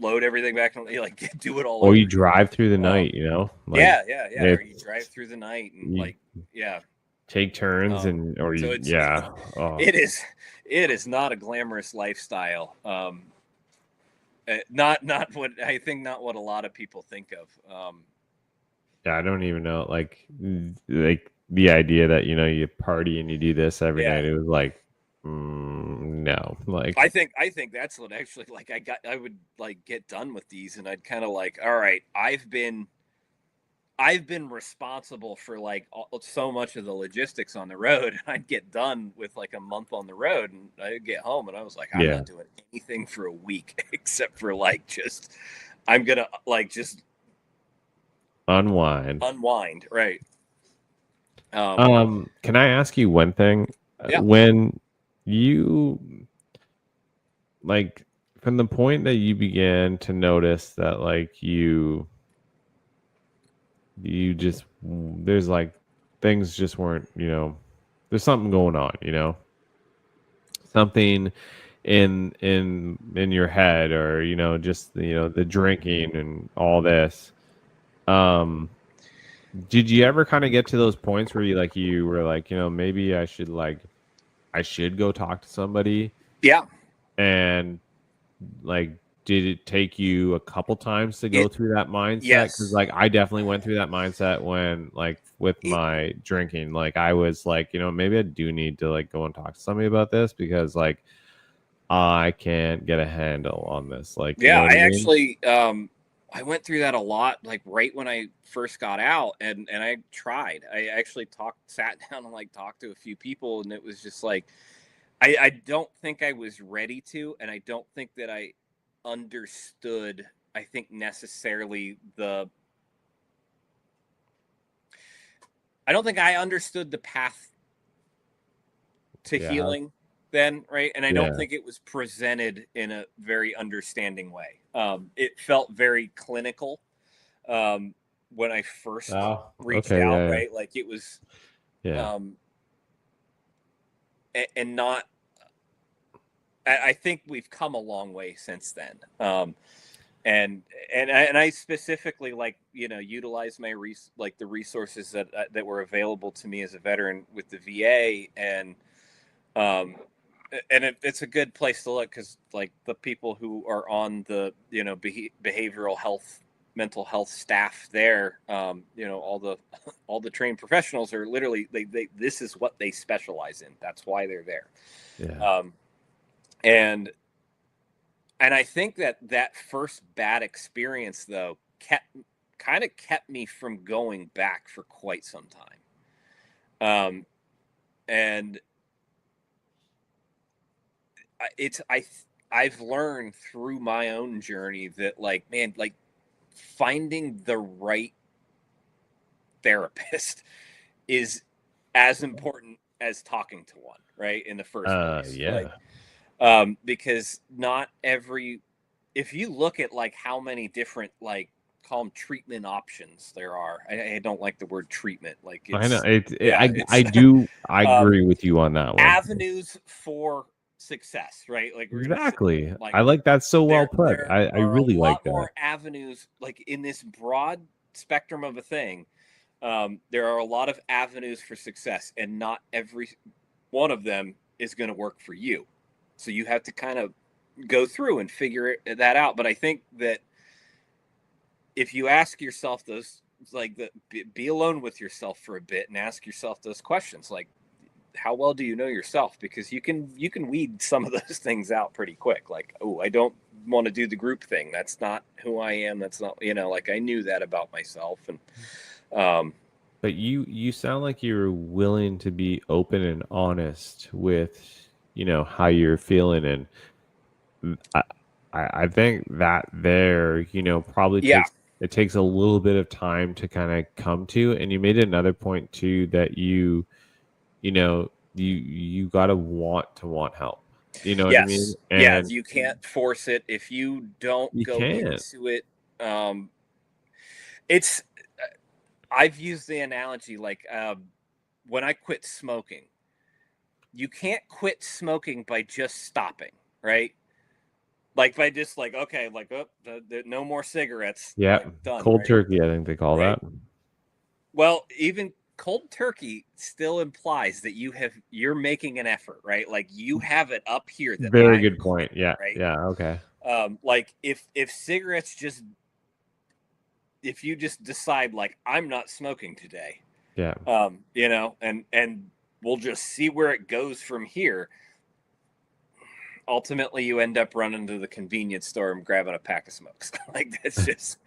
load everything back on, like do it all or over you drive through the night, or you drive through the night and take turns it is not a glamorous lifestyle. Not what a lot of people think of. I don't even know, like the idea that you party and you do this every night. It was like, no, like I think that's what actually, like, I would like get done with these and I'd kind of like, all right, I've been responsible for like so much of the logistics on the road. I'd get done with like a month on the road and I'd get home and I was like, I'm not doing anything for a week except for like I'm gonna like just unwind, right? Can I ask you one thing? Yeah. When you, like, from the point that you began to notice that like you just, there's like things just weren't, there's something going on, something in your head, or just the drinking and all this. Did you ever kind of get to those points where you were like, maybe I should go talk to somebody? Yeah. And like, did it take you a couple times to go through that mindset? Yes. Because like I definitely went through that mindset when like with my drinking. Like I was like, maybe I do need to like go and talk to somebody about this because like I can't get a handle on this. Like, actually I went through that a lot, like right when I first got out, and I tried. I actually sat down and like talked to a few people, and it was just like I don't think I was ready to, and I don't think that I understood, I think necessarily I don't think I understood the path to healing then, right? And I don't think it was presented in a very understanding way. It felt very clinical when I first reached out, right? Like it was, and not. I think we've come a long way since then. And I specifically utilize my the resources that were available to me as a veteran with the VA, and it's a good place to look because like the people who are on the behavioral health, mental health staff there, all the trained professionals are literally they this is what they specialize in. That's why they're there. And And I think that first bad experience, though, kept me from going back for quite some time. And I've learned through my own journey that, like, man, like, finding the right therapist is as important as talking to one, right? In the first place. Yeah. Like, because not every, if you look at like how many different, like, call them treatment options there are. I don't like the word treatment. Like, I know it's I agree with you on that one. avenues for success, right? Like, we're gonna say, Exactly. like, I like that so well put. there I are really a like lot that. more avenues, like, in this broad spectrum of a thing. There are a lot of avenues for success, and not every one of them is going to work for you. So you have to kind of go through and figure that out. But I think that if you ask yourself those, like, be alone with yourself for a bit and ask yourself those questions, like, how well do you know yourself? Because you can weed some of those things out pretty quick. Like, oh, I don't want to do the group thing. That's not who I am. That's not, like, I knew that about myself. And but you sound like you're willing to be open and honest with, how you're feeling. And I think that there, probably yeah, takes a little bit of time to kind of come to. And you made another point too, that you got to want help. You know what I mean? yes, yeah. And You can't force it. If you don't you go can't. into it, it's. I've used the analogy, like, when I quit smoking. You can't quit smoking by just stopping, right? Like, by just, like, okay, like, oh, no more cigarettes, Yeah. like, done, Cold right? turkey, I think they call Right. that. Well, even cold turkey still implies that you're making an effort, right? Like, you have it up here that Very I'm good quitting, point. Yeah. right? Yeah. Okay. Like, if cigarettes just, if you just decide, like, I'm not smoking today, Yeah. and we'll just see where it goes from here. Ultimately, you end up running to the convenience store and grabbing a pack of smokes. Like, that's just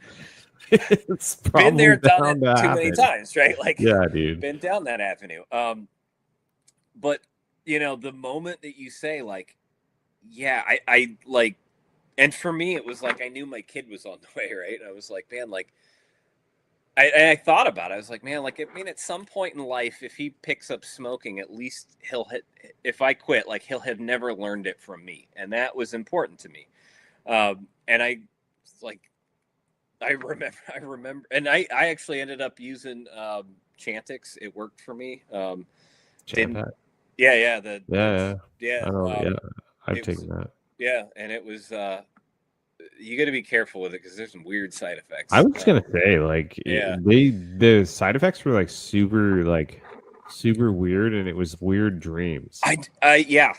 It's been probably there, done it bound to too many happen. times, right? Like, Yeah, dude. been down that avenue. But the moment that you say, like, yeah, I like, and for me, it was like I knew my kid was on the way, right? I was like, man, like, I thought about it. I was like, man, like, I mean, at some point in life, if he picks up smoking, at least he'll hit. If I quit, like, he'll have never learned it from me, and that was important to me. And I, like, I remember, and I actually ended up using Chantix. It worked for me. Didn't, Champagne. yeah, Yeah. yeah. I know. Yeah. I've It was, taken that. yeah, and it was. You got to be careful with it because there's some weird side I effects. was gonna say, like, Yeah. the side effects were super weird, and it was weird dreams. Yeah. And I Yeah.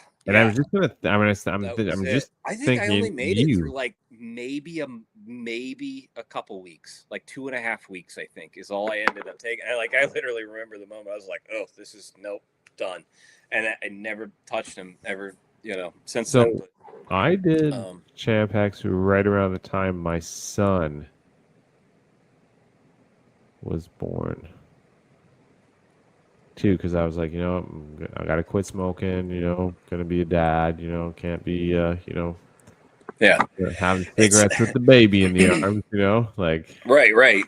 was just gonna, That was I'm it. just I think I only thinking made it through, you like, maybe a couple weeks, like 2.5 weeks, I think, is all I ended up taking. I literally remember the moment I was like, oh, this is, nope, done, and I never touched him ever, since then. So I did But Champax right around the time my son was born. Too, because I was like, I gotta quit smoking. Gonna be a dad. Can't be, yeah, having it's cigarettes with the baby in the arms. Like, right.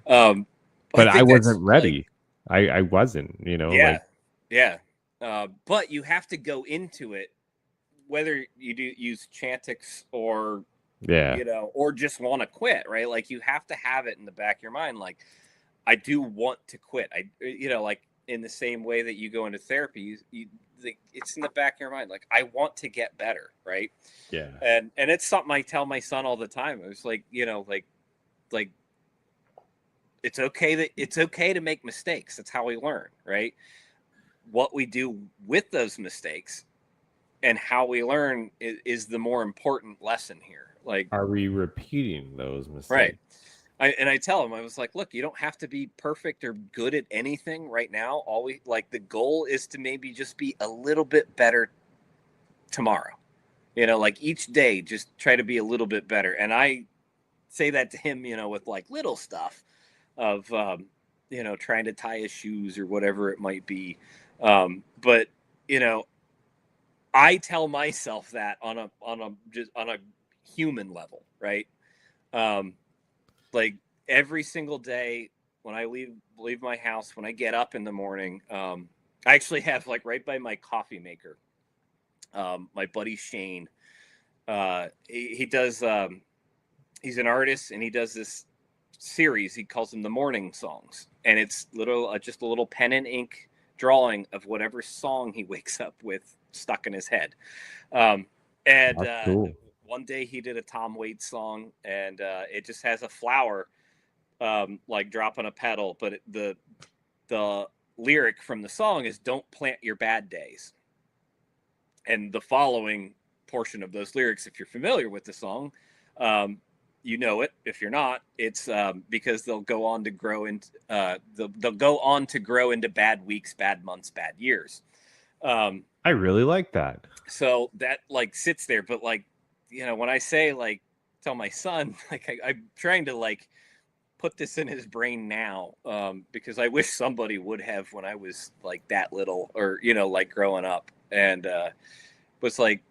I but I think that's, wasn't like, ready. I wasn't. yeah, Like, yeah. But you have to go into it, whether you do use Chantix or yeah, or just want to quit, right? Like, you have to have it in the back of your mind, like, I do want to quit. Like, in the same way that you go into therapy, it's in the back of your mind, like, I want to get better, right? yeah. And it's something I tell my son all the time. It was like, like, it's okay to make mistakes. That's how we learn, right? What we do with those mistakes and how we learn is the more important lesson here. Like, Are we repeating those right. mistakes? I tell him, I was like, look, you don't have to be perfect or good at anything right now. Always, like, the goal is to maybe just be a little bit better tomorrow, You know, like each day, just try to be a little bit better. And I say that to him, you know, with like little stuff of, you know, trying to tie his shoes or whatever it might be. But, you know, I tell myself that on a human level, right? Um, like every single day when I leave my house, when I get up in the morning, I actually have like right by my coffee maker, my buddy Shane. He does. He's an artist, and he does this series. He calls them the morning songs, and it's just a little pen and ink drawing of whatever song he wakes up with stuck in his head. Um, and That's cool. one day he did a Tom Waits song, and it just has a flower like dropping a petal, but the lyric from the song is "Don't plant your bad days." And the following portion of those lyrics, if you're familiar with the song, you know it. If you're not, it's because they'll go on to grow into they'll go on to grow into bad weeks, bad months, bad years. I really like that. So that like sits there, but like, you know, when I say like tell my son, like I'm trying to like put this in his brain now, because I wish somebody would have when I was like that little, or you know, like growing up, and was like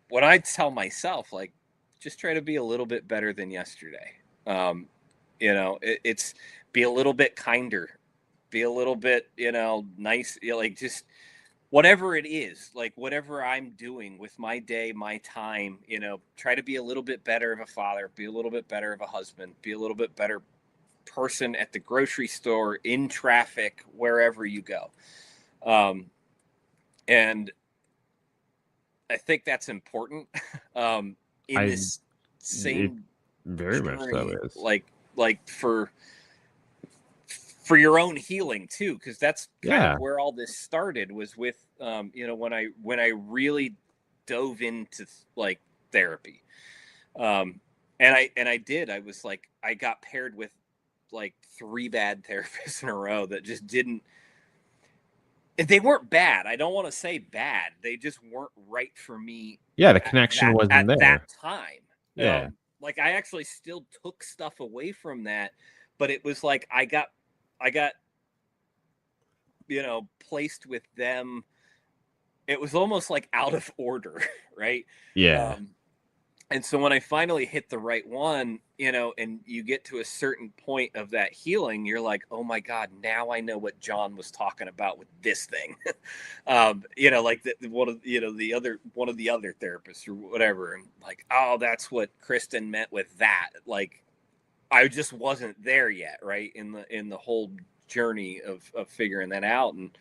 when I tell myself like just try to be a little bit better than yesterday. You know, it's be a little bit kinder, be a little bit, you know, nice, you know, like just whatever it is, like whatever I'm doing with my day, my time, you know, try to be a little bit better of a father, be a little bit better of a husband, be a little bit better person at the grocery store, in traffic, wherever you go. And I think that's important. In I this same very much so journey, is. like for your own healing too, because that's kind Yeah. of where all this started, was with you know, when I really dove into like therapy, and I was like, I got paired with like 3 bad therapists in a row that just didn't, they weren't bad, I don't want to say bad, they just weren't right for me Yeah, the connection wasn't at that there. time. Yeah. Like I actually still took stuff away from that, but it was like I got you know, placed with them. It was almost like out of order, right? Yeah. Um, and so when I finally hit the right one, you know, and you get to a certain point of that healing, you're like, oh my God, now I know what John was talking about with this thing. You know, like one of, you know, one of the other therapists or whatever. And like, oh, that's what Kristen meant with that. Like, I just wasn't there yet. Right. In the whole journey of figuring that out. And,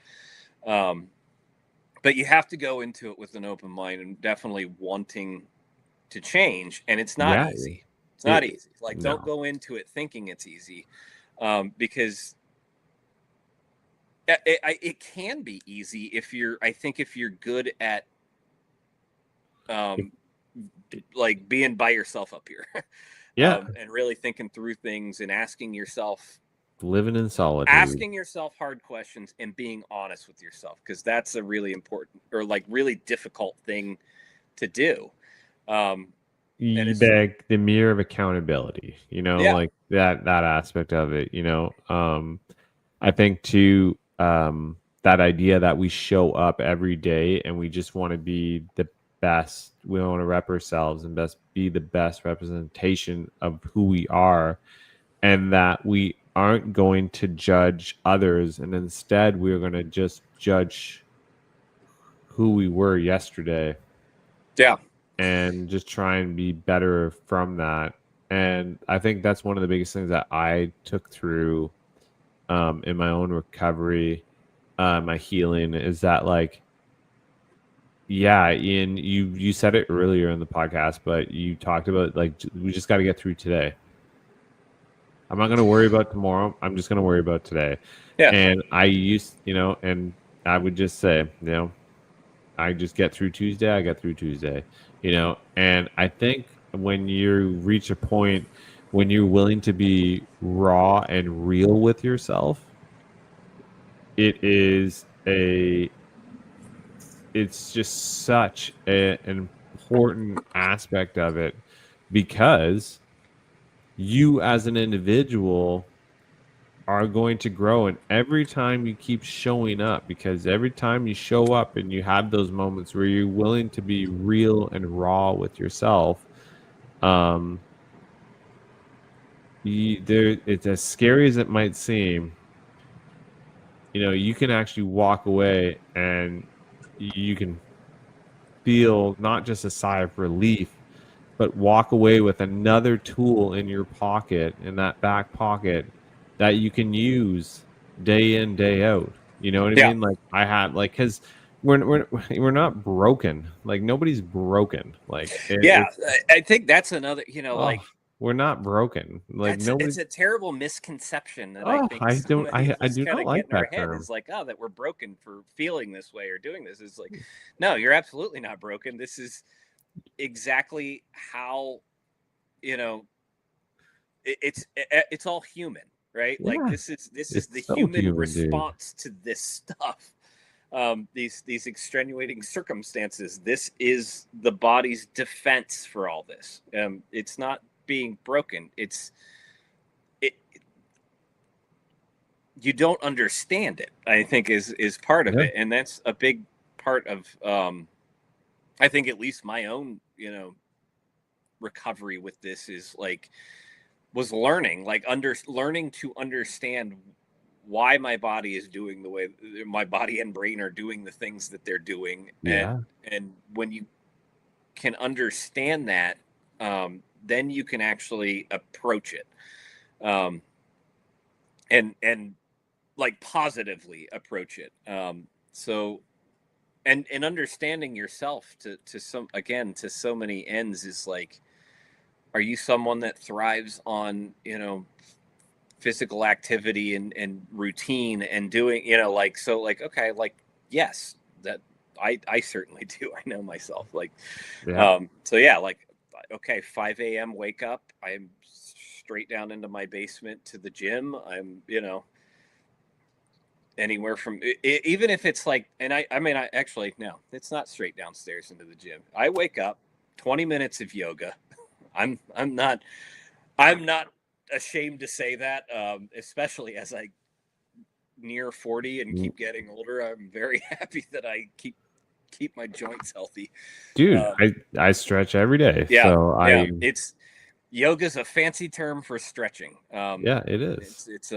but you have to go into it with an open mind and definitely wanting to change, and it's not Yeah. easy. It's not easy. Like, No. don't go into it thinking it's easy, because it can be easy if you're. I think if you're good at, like being by yourself up here, Yeah. and really thinking through things and asking yourself hard questions and being honest with yourself, because that's a really important, or like really difficult thing to do. You beg the mirror of accountability, you know, Yeah. like that aspect of it, you know. I think too, that idea that we show up every day and we just want to be the best, we want to rep ourselves and be the best representation of who we are, and that we aren't going to judge others, and instead we're going to just judge who we were yesterday. Yeah. And just try and be better from that. And I think that's one of the biggest things that I took through in my own recovery, my healing, is that like, yeah, Ian, you said it earlier in the podcast, but you talked about like we just got to get through today. I'm not going to worry about tomorrow. I'm just going to worry about today. Yeah. And I used, you know, and I would just say, you know, I just get through Tuesday. I get through Tuesday, you know. And I think when you reach a point when you're willing to be raw and real with yourself, it is it's just such an important aspect of it, because you as an individual are going to grow, and every time you keep showing up, because every time you show up and you have those moments where you're willing to be real and raw with yourself, um it's as scary as it might seem, you can actually walk away and you can feel not just a sigh of relief, but walk away with another tool in your pocket, in that back pocket, that you can use day in, day out. You know what I Yeah. mean? Like I had, like, because we're not broken. Like nobody's broken. Like Yeah, I think that's another, oh, we're not broken. Like nobody. it's a terrible misconception that I Oh, think so many of I us do kind not of get like in our that head term. is like, oh, that we're broken for feeling this way or doing this. It's like, no, you're absolutely not broken. This is exactly how, you know, it's all human, right? Like Yeah, this is it's the so human human, dude. response to this stuff. These extenuating circumstances. This is the body's defense for all this. It's not being broken. It. You don't understand it. I think is part of Yeah, it, and that's a big part of. I think at least my own, recovery with this is like was learning, like learning to understand why my body is doing the way my body and brain are doing the things that they're doing, yeah. and when you can understand that, then you can actually approach it, um, and like positively approach it. So and understanding yourself to some again to so many ends is like, are you someone that thrives on physical activity and routine and doing, like, so like, okay, like, yes, that I certainly do. I know myself, like, Yeah. so yeah, like, okay, 5 a.m. wake up, I'm straight down into my basement to the gym. I'm, anywhere from even if it's like, and I mean, I actually, no, it's not straight downstairs into the gym. I wake up, 20 minutes of yoga. I'm not ashamed to say that, especially as I near 40 and Mm, keep getting older. I'm very happy that I keep my joints healthy. dude, Um, I stretch every day, yeah, so yeah. I It's yoga's a fancy term for stretching. yeah, it is. It's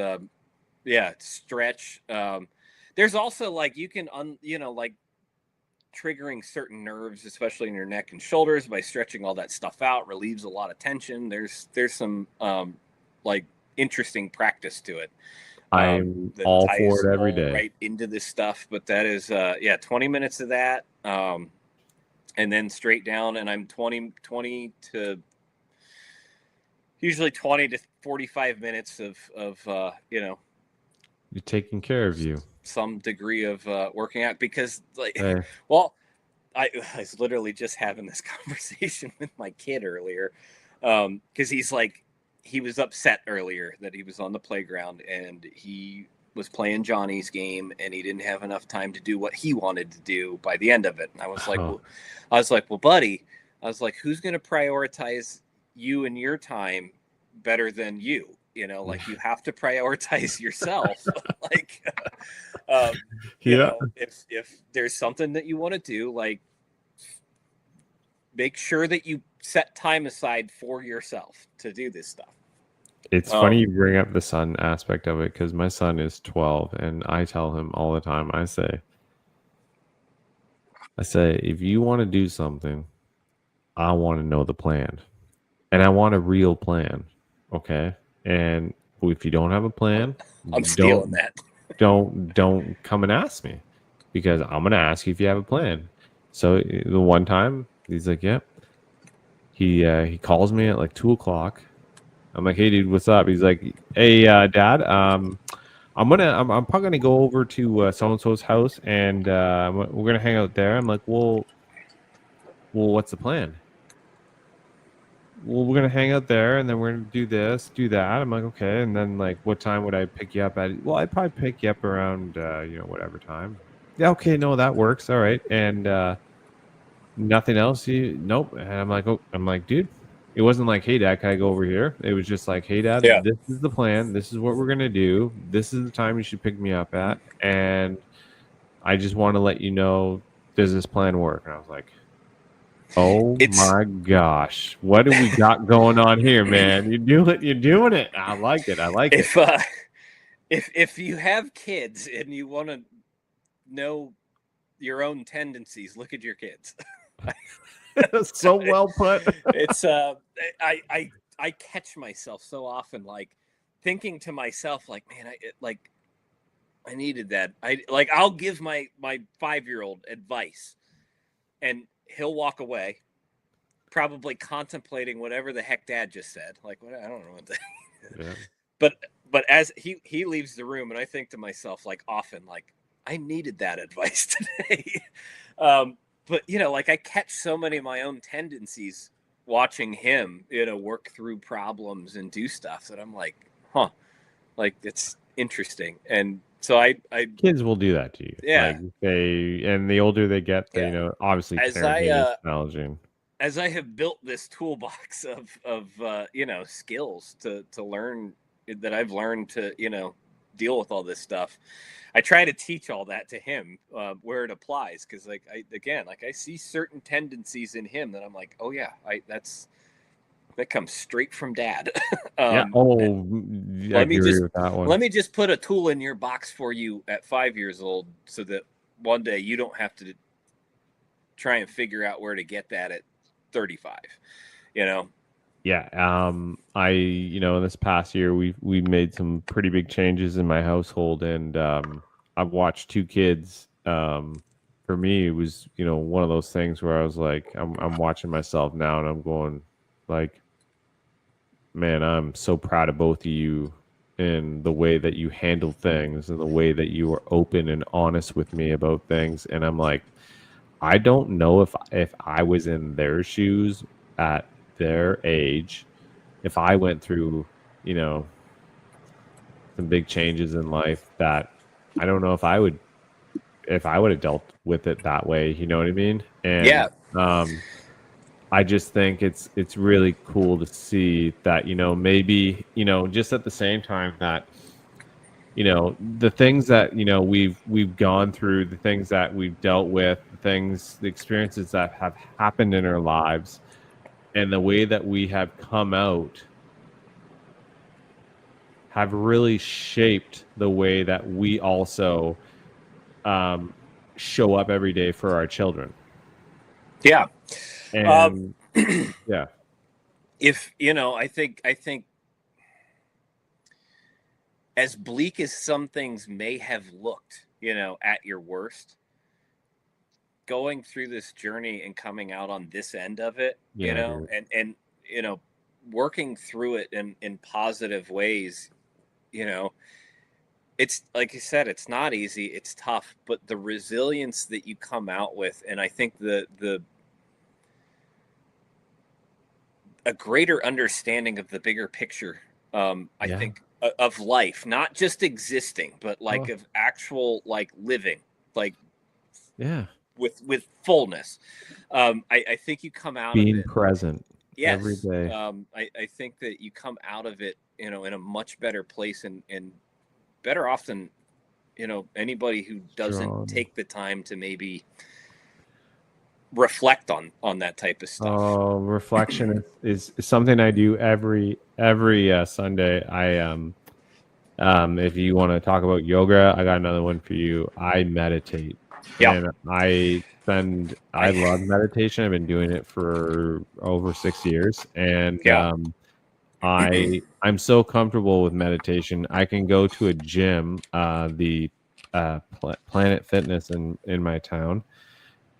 yeah, stretch. There's also like you can like triggering certain nerves, especially in your neck and shoulders, by stretching all that stuff out, relieves a lot of tension. There's some like interesting practice to it, I'm that all for ties it every all day. right into this stuff. But that is 20 minutes of that, and then straight down, and I'm 20 to usually 20 to 45 minutes of You're taking care of you. some degree of working out, because like, Hey, well, I was literally just having this conversation with my kid earlier, because he was upset earlier that he was on the playground and he was playing Johnny's game and he didn't have enough time to do what he wanted to do by the end of it. And oh, well, buddy, I was like, who's going to prioritize you and your time better than you? Like, you have to prioritize yourself. Like, yeah, if there's something that you want to do, like, make sure that you set time aside for yourself to do this stuff. it's funny you bring up the son aspect of it, because my son is 12, and I tell him all the time. I say, if you want to do something, I want to know the plan, and I want a real plan. Okay, and if you don't have a plan, I'm stealing don't that. don't come and ask me, because I'm gonna ask you if you have a plan. So the one time he's like, "Yep." He calls me at like 2 o'clock. I'm like, "Hey, dude, what's up?" He's like, "Hey, Dad, I'm probably gonna go over to so and so's house, and we're gonna hang out there." I'm like, "Well, what's the plan?" "Well, we're gonna hang out there, and then we're gonna do this, do that." I'm like, "Okay." And then, like, what time would I pick you up at? Well, I'd probably pick you up around whatever time. okay, no, that works. All right. And nothing else? Nope. And I'm like, dude, it wasn't like, hey, Dad, can I go over here? It was just like, hey, Dad, Yeah. this is the plan. This is what we're going to do. This is the time you should pick me up at. And I just want to let you know, does this plan work? And I was like, oh my gosh, what do we got going on here, man? You're doing it. I like it. If you have kids and you want to know your own tendencies, look at your kids. So well put. It's I catch myself so often like thinking to myself like, man, I needed that. I'll give my 5-year-old advice and he'll walk away probably contemplating whatever the heck Dad just said. Like, what? I don't know what the Yeah. But as he leaves the room and I think to myself like often like I needed that advice today. But like I catch so many of my own tendencies watching him, work through problems and do stuff that I'm like, huh, like it's interesting. And so I kids will do that to you. Yeah. Like and the older they get, they, obviously parenting is challenging. As I have built this toolbox of skills to learn that I've learned to, deal with all this stuff. I try to teach all that to him where it applies. Cause I see certain tendencies in him that I'm like, oh yeah, that comes straight from Dad. Yeah. Let me just put a tool in your box for you at 5 years old so that one day you don't have to try and figure out where to get that at 35, Yeah. This past year we've made some pretty big changes in my household, and I've watched 2 kids. For me, it was, one of those things where I was like, I'm watching myself now and I'm going like, man, I'm so proud of both of you in the way that you handle things and the way that you are open and honest with me about things. And I'm like, I don't know if I was in their shoes at their age, if I went through, some big changes in life, that I don't know if I would have dealt with it that way. You know what I mean? And yeah. I just think it's really cool to see that, maybe, just at the same time that, the things that, we've gone through, the things that we've dealt with, the experiences that have happened in our lives, and the way that we have come out have really shaped the way that we also show up every day for our children. Yeah. And yeah. If, I think as bleak as some things may have looked, at your worst, going through this journey and coming out on this end of it, and working through it in positive ways, it's like you said, it's not easy, it's tough, but the resilience that you come out with, and I think a greater understanding of the bigger picture, I think of life, not just existing, but of actual living, with fullness. I think you come out being of it present every yes day. I think that you come out of it in a much better place and better off than anybody who doesn't take the time to maybe reflect on that type of stuff. Reflection is something I do every Sunday. If you want to talk about yoga, I got another one for you. I meditate. Yeah. And I love meditation. I've been doing it for over 6 years, and I'm so comfortable with meditation. I can go to a gym, the Planet Fitness in my town,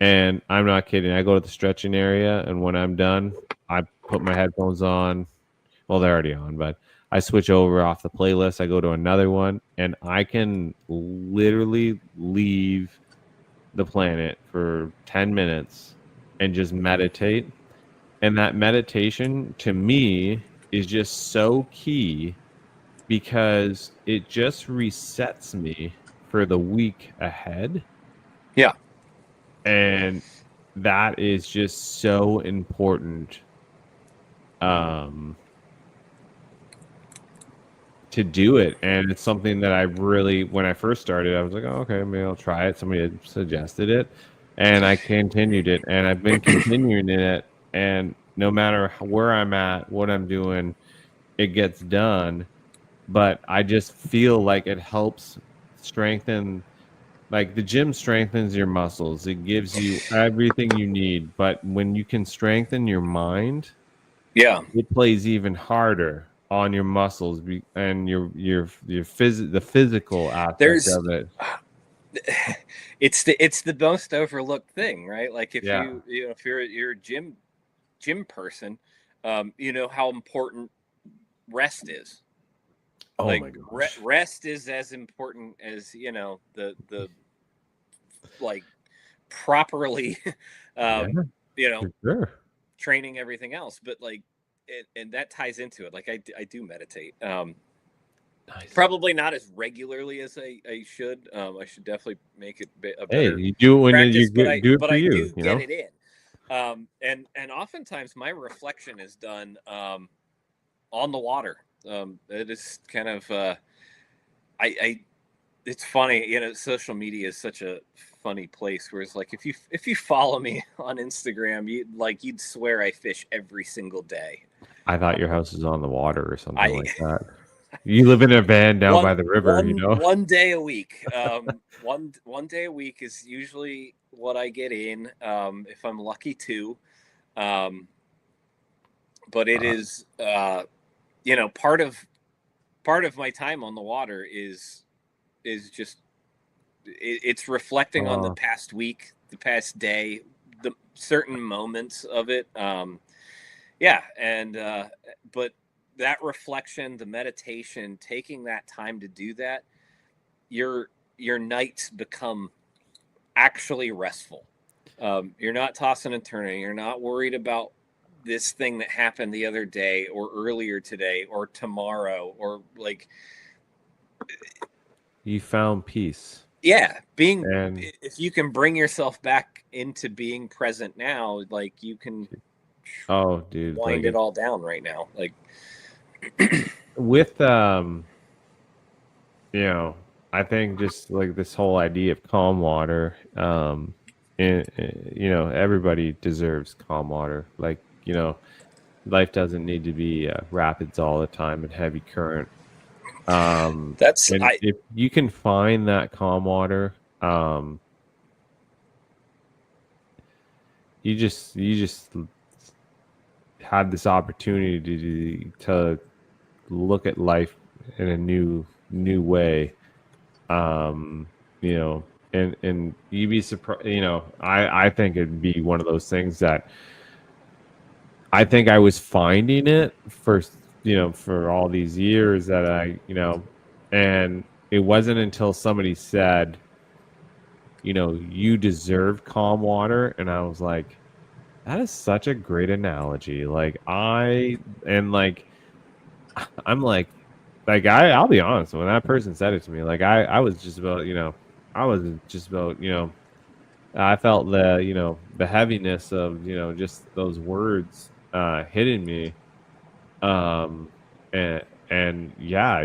and I'm not kidding. I go to the stretching area, and when I'm done, I put my headphones on. Well, they're already on, but I switch over off the playlist. I go to another one, and I can literally leave the planet for 10 minutes and just meditate. And that meditation to me is just so key because it just resets me for the week ahead. Yeah. And that is just so important to do it. And it's something that I really, when I first started, I was like, oh, okay, maybe I'll try it. Somebody had suggested it, and I continued it, and I've been continuing it. And no matter where I'm at, what I'm doing, it gets done. But I just feel like it helps strengthen, like the gym strengthens your muscles. It gives you everything you need. But when you can strengthen your mind, Yeah. it plays even harder on your muscles and the physical aspect There's of it. it's the most overlooked thing, right? Like if Yeah. if you're a gym person, you know how important rest is. Oh Like my gosh. rest is as important as the like properly Yeah, um you know for sure. training everything else, but like and that ties into it. Like I do meditate, Nice. probably not as regularly as I should. I should definitely make it a Hey, better you do it when practice, do it but for I you, do you get know? it in. And oftentimes my reflection is done on the water. It is kind of I it's funny, social media is such a funny place where it's like if you follow me on Instagram, you'd swear I fish every single day. I thought your Um, house is on the water or something I like that. You live in a van down by one the river, you one know? one day a week. One day a week is usually what I get in. If I'm lucky too. Um, but it Uh, is part of my time on the water is just it's reflecting on the uh, past week, the past day, the certain moments of it. Yeah, and but that reflection, the meditation, taking that time to do that, your your nights become actually restful. You're not tossing and turning. You're not worried about this thing that happened the other day or earlier today or tomorrow or like you found peace. yeah, being And if you can bring yourself back into being present now, like you can oh, dude, like wind it all down right now. Like with you know, I think just like this whole idea of calm water, everybody deserves calm water. Like, life doesn't need to be rapids all the time and heavy current. that's And I if you can find that calm water, you just had this opportunity to look at life in a new way. um you know and you'd be surprised. I think it'd be one of those things that I think I was finding it for all these years that and it wasn't until somebody said, you deserve calm water, and I was like, that is such a great analogy. Like I'm I'll be honest, when that person said it to me, like I was just about, I was just about, I felt the heaviness of, just those words hitting me. Um and yeah,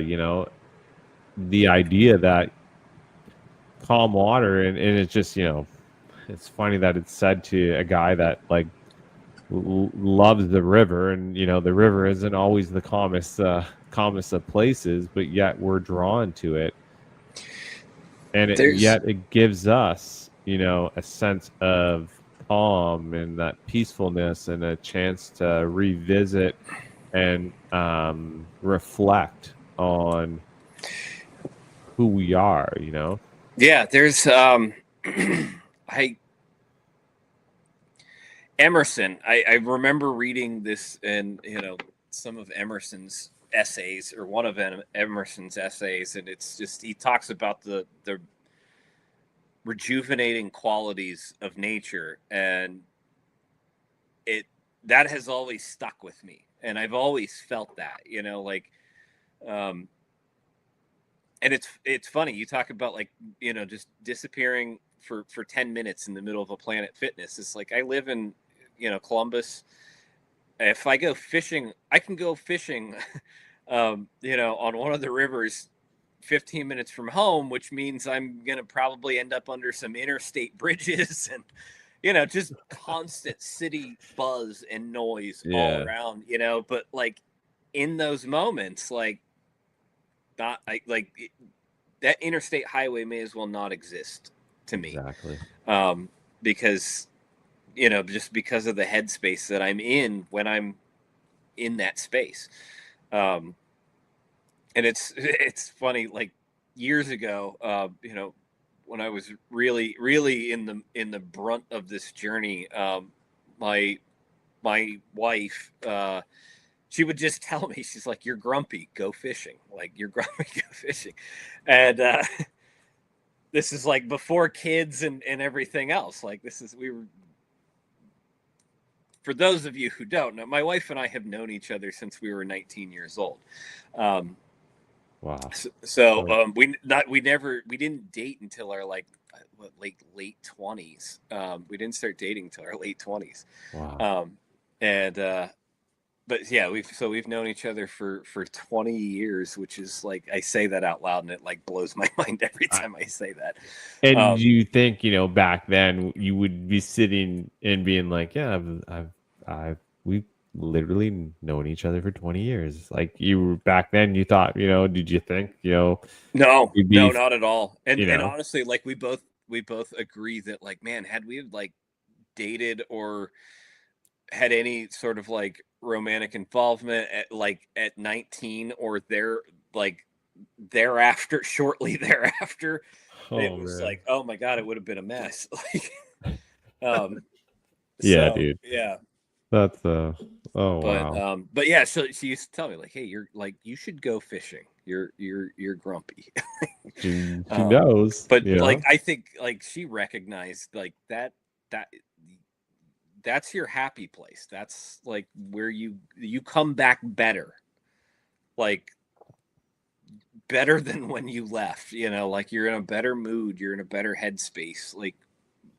the idea that calm water, and it's just, it's funny that it's said to a guy that like loves the river, and the river isn't always the calmest of places, but yet we're drawn to it, and there's yet it gives us a sense of calm and that peacefulness and a chance to revisit and reflect on who we are. yeah, there's I Emerson. I remember reading this in some of Emerson's essays or one of Emerson's essays, and it's just he talks about the rejuvenating qualities of nature, and it that has always stuck with me, and I've always felt that like um and it's funny you talk about like just disappearing for 10 minutes in the middle of a Planet Fitness. It's like I live in, Columbus. If I go fishing, I can go fishing, on one of the rivers 15 minutes from home, which means I'm going to probably end up under some interstate bridges and, just constant city buzz and noise all Yeah. around, but like in those moments, like not that interstate highway may as well not exist to me. Exactly. Because, just because of the headspace that I'm in when I'm in that space. And it's funny, like years ago, when I was really, really in the brunt of this journey, my wife, she would just tell me, she's like, "You're grumpy, go fishing." Like, "You're grumpy, go fishing." And this is like before kids and everything else. Like, for those of you who don't know, my wife and I have known each other since we were 19 years old. Wow. So we didn't date until our late 20s. We didn't start dating until our late 20s. Wow. But yeah, we've known each other for 20 years, which is like, I say that out loud and it like blows my mind every time I say that. And you think, back then you would be sitting and being like, yeah, we've literally known each other for 20 years. Like, you were back then, you thought, did you think, No, not at all. And honestly, like we both agree that, like, man, had we like dated or had any sort of like romantic involvement at 19 or thereafter, shortly thereafter, it was like, oh my God, it would have been a mess. Yeah, dude. Yeah. That's wow. But yeah, so she used to tell me, like, "Hey, you're like, you should go fishing. You're grumpy." She knows. But like, I think like she recognized like that's your happy place. That's like where you come back better. Like, better than when you left, like you're in a better mood, you're in a better headspace, like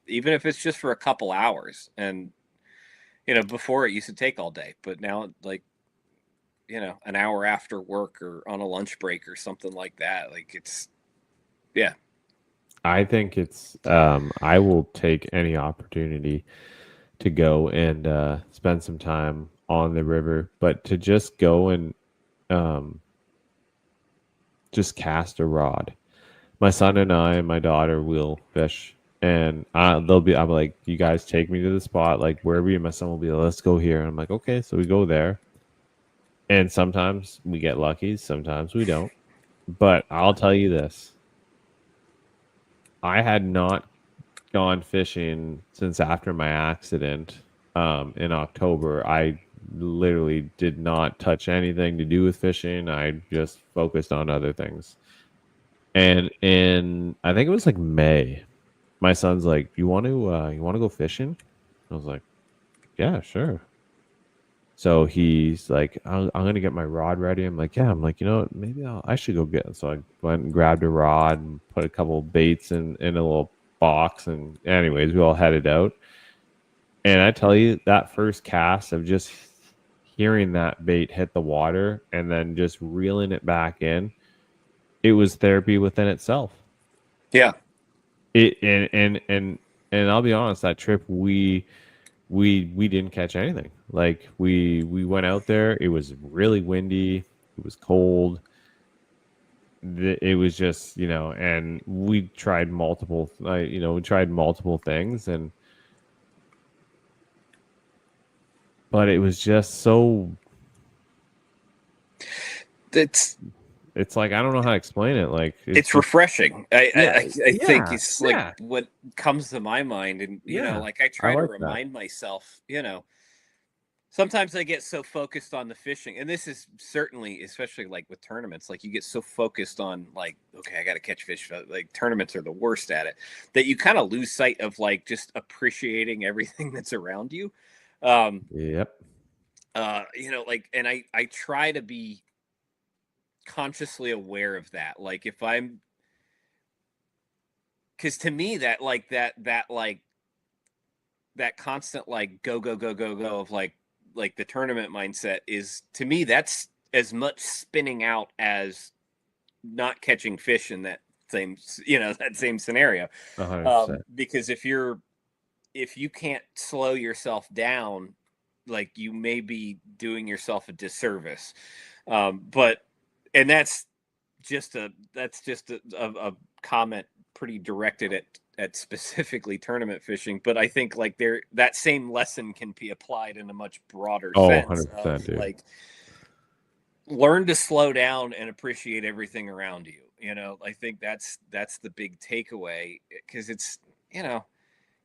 even if it's just for a couple hours. And before it used to take all day, but now, like, an hour after work or on a lunch break or something like that, like, it's, yeah. I think it's I will take any opportunity to go and spend some time on the river, but to just go and just cast a rod. My son and I and my daughter will fish, and I'm like, you guys take me to the spot, like wherever you. My son will be like, let's go here. And I'm like, okay, so we go there, and sometimes we get lucky, sometimes we don't. But I'll tell you this: I had not gone fishing since after my accident in October. I literally did not touch anything to do with fishing. I just focused on other things. And in I think it was like May, my son's like, you want to go fishing? I was like, yeah, sure. So he's like, I'm gonna get my rod ready. I'm like, yeah. I'm like, maybe I should go get it. So I went and grabbed a rod and put a couple of baits in a little box. And anyways, we all headed out. And I tell you, that first cast of just hearing that bait hit the water and then just reeling it back in, it was therapy within itself. Yeah. And I'll be honest, that trip we didn't catch anything. Like, we went out there, it was really windy, it was cold. It was just, and we tried multiple things, but it was just so, it's like, I don't know how to explain it. Like, it's refreshing. I think it's like yeah. what comes to my mind. And, like, I try to remind myself, sometimes I get so focused on the fishing, and this is certainly, especially like with tournaments, like you get so focused on like, okay, I got to catch fish. Like, tournaments are the worst at it, that you kind of lose sight of like just appreciating everything that's around you. Yep. Like, and I try to be consciously aware of that. Like, if I'm because to me that that constant like go of like the tournament mindset is, to me, that's as much spinning out as not catching fish in that same, that same scenario. 100%. Because if you can't slow yourself down, like, you may be doing yourself a disservice. But and that's just a comment pretty directed at specifically tournament fishing, but I think like that same lesson can be applied in a much broader sense 100%, of dude. like, learn to slow down and appreciate everything around you. I think that's the big takeaway, because it's,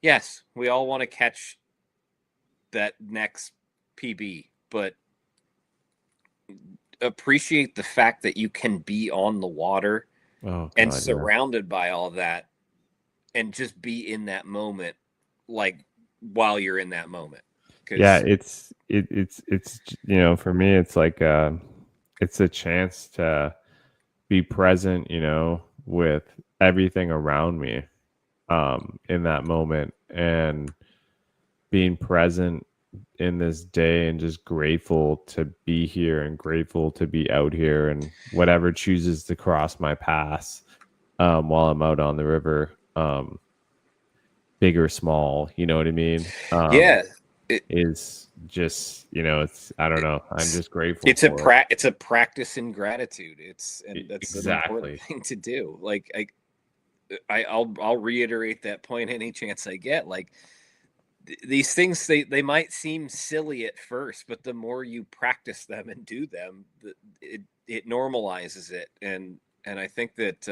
yes, we all want to catch that next PB, but appreciate the fact that you can be on the water and surrounded by all that, and just be in that moment, like, while you're in that moment. Yeah, it's for me, it's like it's a chance to be present, with everything around me in that moment, and being present in this day, and just grateful to be here and grateful to be out here, and whatever chooses to cross my path while I'm out on the river, big or small, you know what I mean? Yeah. Is just, it's, I don't know, I'm just grateful it's a practice in gratitude. That's exactly an important thing to do. Like, I'll reiterate that point any chance I get. Like, these things, they might seem silly at first, but the more you practice them and do them, it normalizes it. And I think that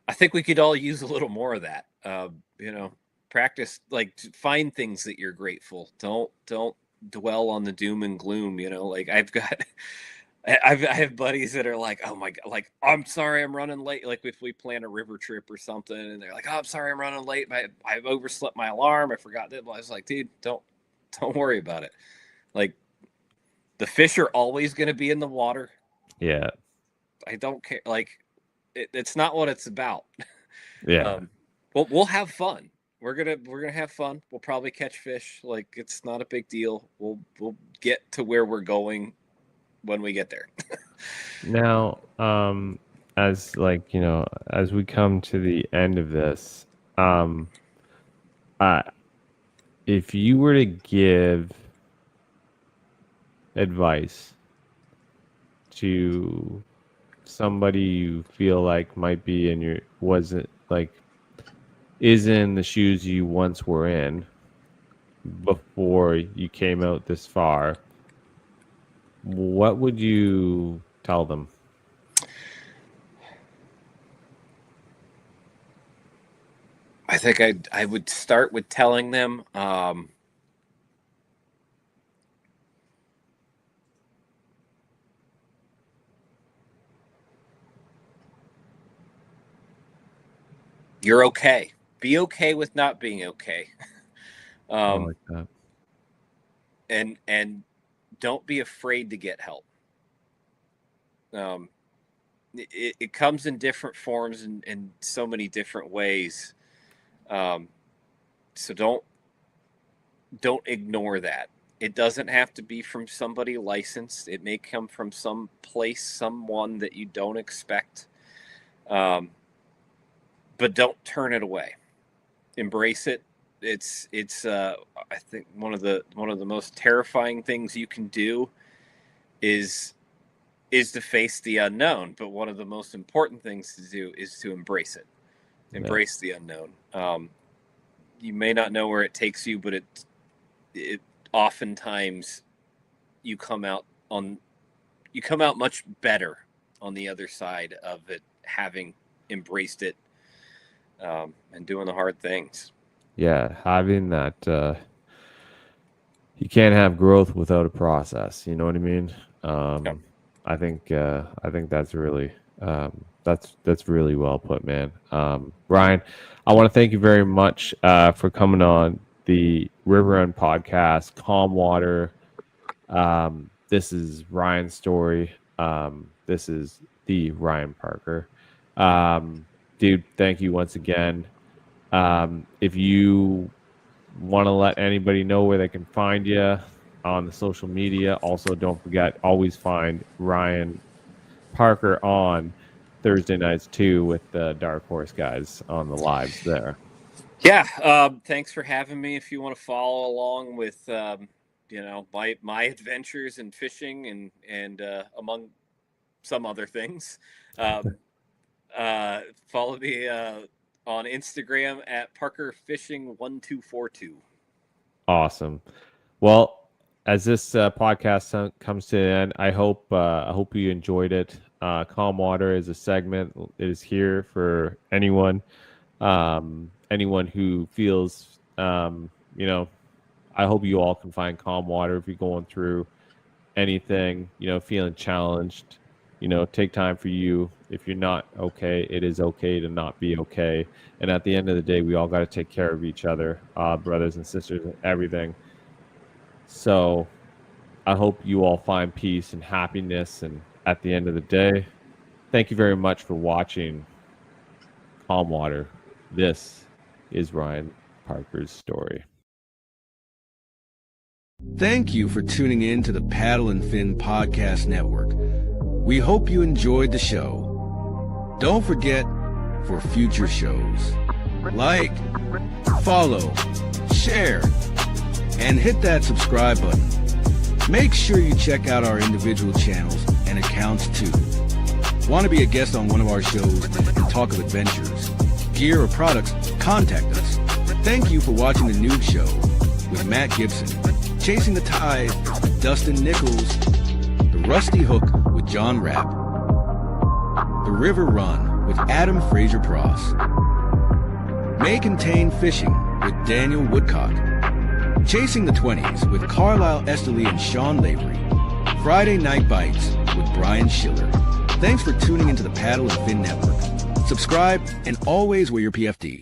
I think we could all use a little more of that. Practice, like, find things that you're grateful. Don't dwell on the doom and gloom. Like, I have buddies that are like, oh my God, like, I'm sorry I'm running late. Like, if we plan a river trip or something, and they're like, oh, I'm sorry I'm running late. I've overslept my alarm. I forgot that. I was like, dude, don't worry about it. Like, the fish are always going to be in the water. Yeah. I don't care. Like, it's not what it's about. Yeah. We'll have fun. We're gonna have fun. We'll probably catch fish. Like, it's not a big deal. We'll get to where we're going when we get there. Now, as like, as we come to the end of this, if you were to give advice to somebody you feel like might be is in the shoes you once were in before you came out this far, what would you tell them? I think I would start with telling them you're okay. Be okay with not being okay. I like that. And don't be afraid to get help. It comes in different forms and in so many different ways. So don't ignore that. It doesn't have to be from somebody licensed. It may come from some place, someone that you don't expect. But don't turn it away. Embrace it. It's I think one of the most terrifying things you can do is to face the unknown. But one of the most important things to do is to embrace it. Embrace the unknown. You may not know where it takes you, but it oftentimes you come out much better on the other side of it, having embraced it, and doing the hard things. Yeah, having that you can't have growth without a process. You know what I mean? I think that's really that's really well put, man. Ryan, I want to thank you very much for coming on the River Run podcast, Calm Water. This is Ryan's story. This is the Ryan Parker. dude, thank you once again. If you want to let anybody know where they can find you on the social media, also don't forget, always find Ryan Parker on Thursday nights too with the Dark Horse guys on the lives there. Yeah, thanks for having me. If you want to follow along with my adventures in fishing and among some other things, follow me on Instagram at ParkerFishing1242. Awesome. Well, as this podcast comes to an end, I hope you enjoyed it. Calm Water is a segment. It is here for anyone who feels, I hope you all can find calm water if you're going through anything, feeling challenged. Take time for you. If you're not okay, it is okay to not be okay. And at the end of the day, we all got to take care of each other, brothers and sisters, and everything. So I hope you all find peace and happiness. And at the end of the day, thank you very much for watching Calm Water. This is Ryan Parker's story. Thank you for tuning in to the Paddle and Fin Podcast Network. We hope you enjoyed the show. Don't forget, for future shows, like, follow, share, and hit that subscribe button. Make sure you check out our individual channels and accounts too. Want to be a guest on one of our shows and talk of adventures, gear, or products? Contact us. Thank you for watching The Noob Show with Matt Gibson, Chasing the Tide with Dustin Nichols, The Rusty Hook with John Rapp, The River Run with Adam Fraser Pross, May Contain Fishing with Daniel Woodcock, Chasing the 20s with Carlisle Esterly and Sean Lavery, Friday Night Bites with Brian Schiller. Thanks for tuning into the Paddle and Fin Network. Subscribe and always wear your PFD.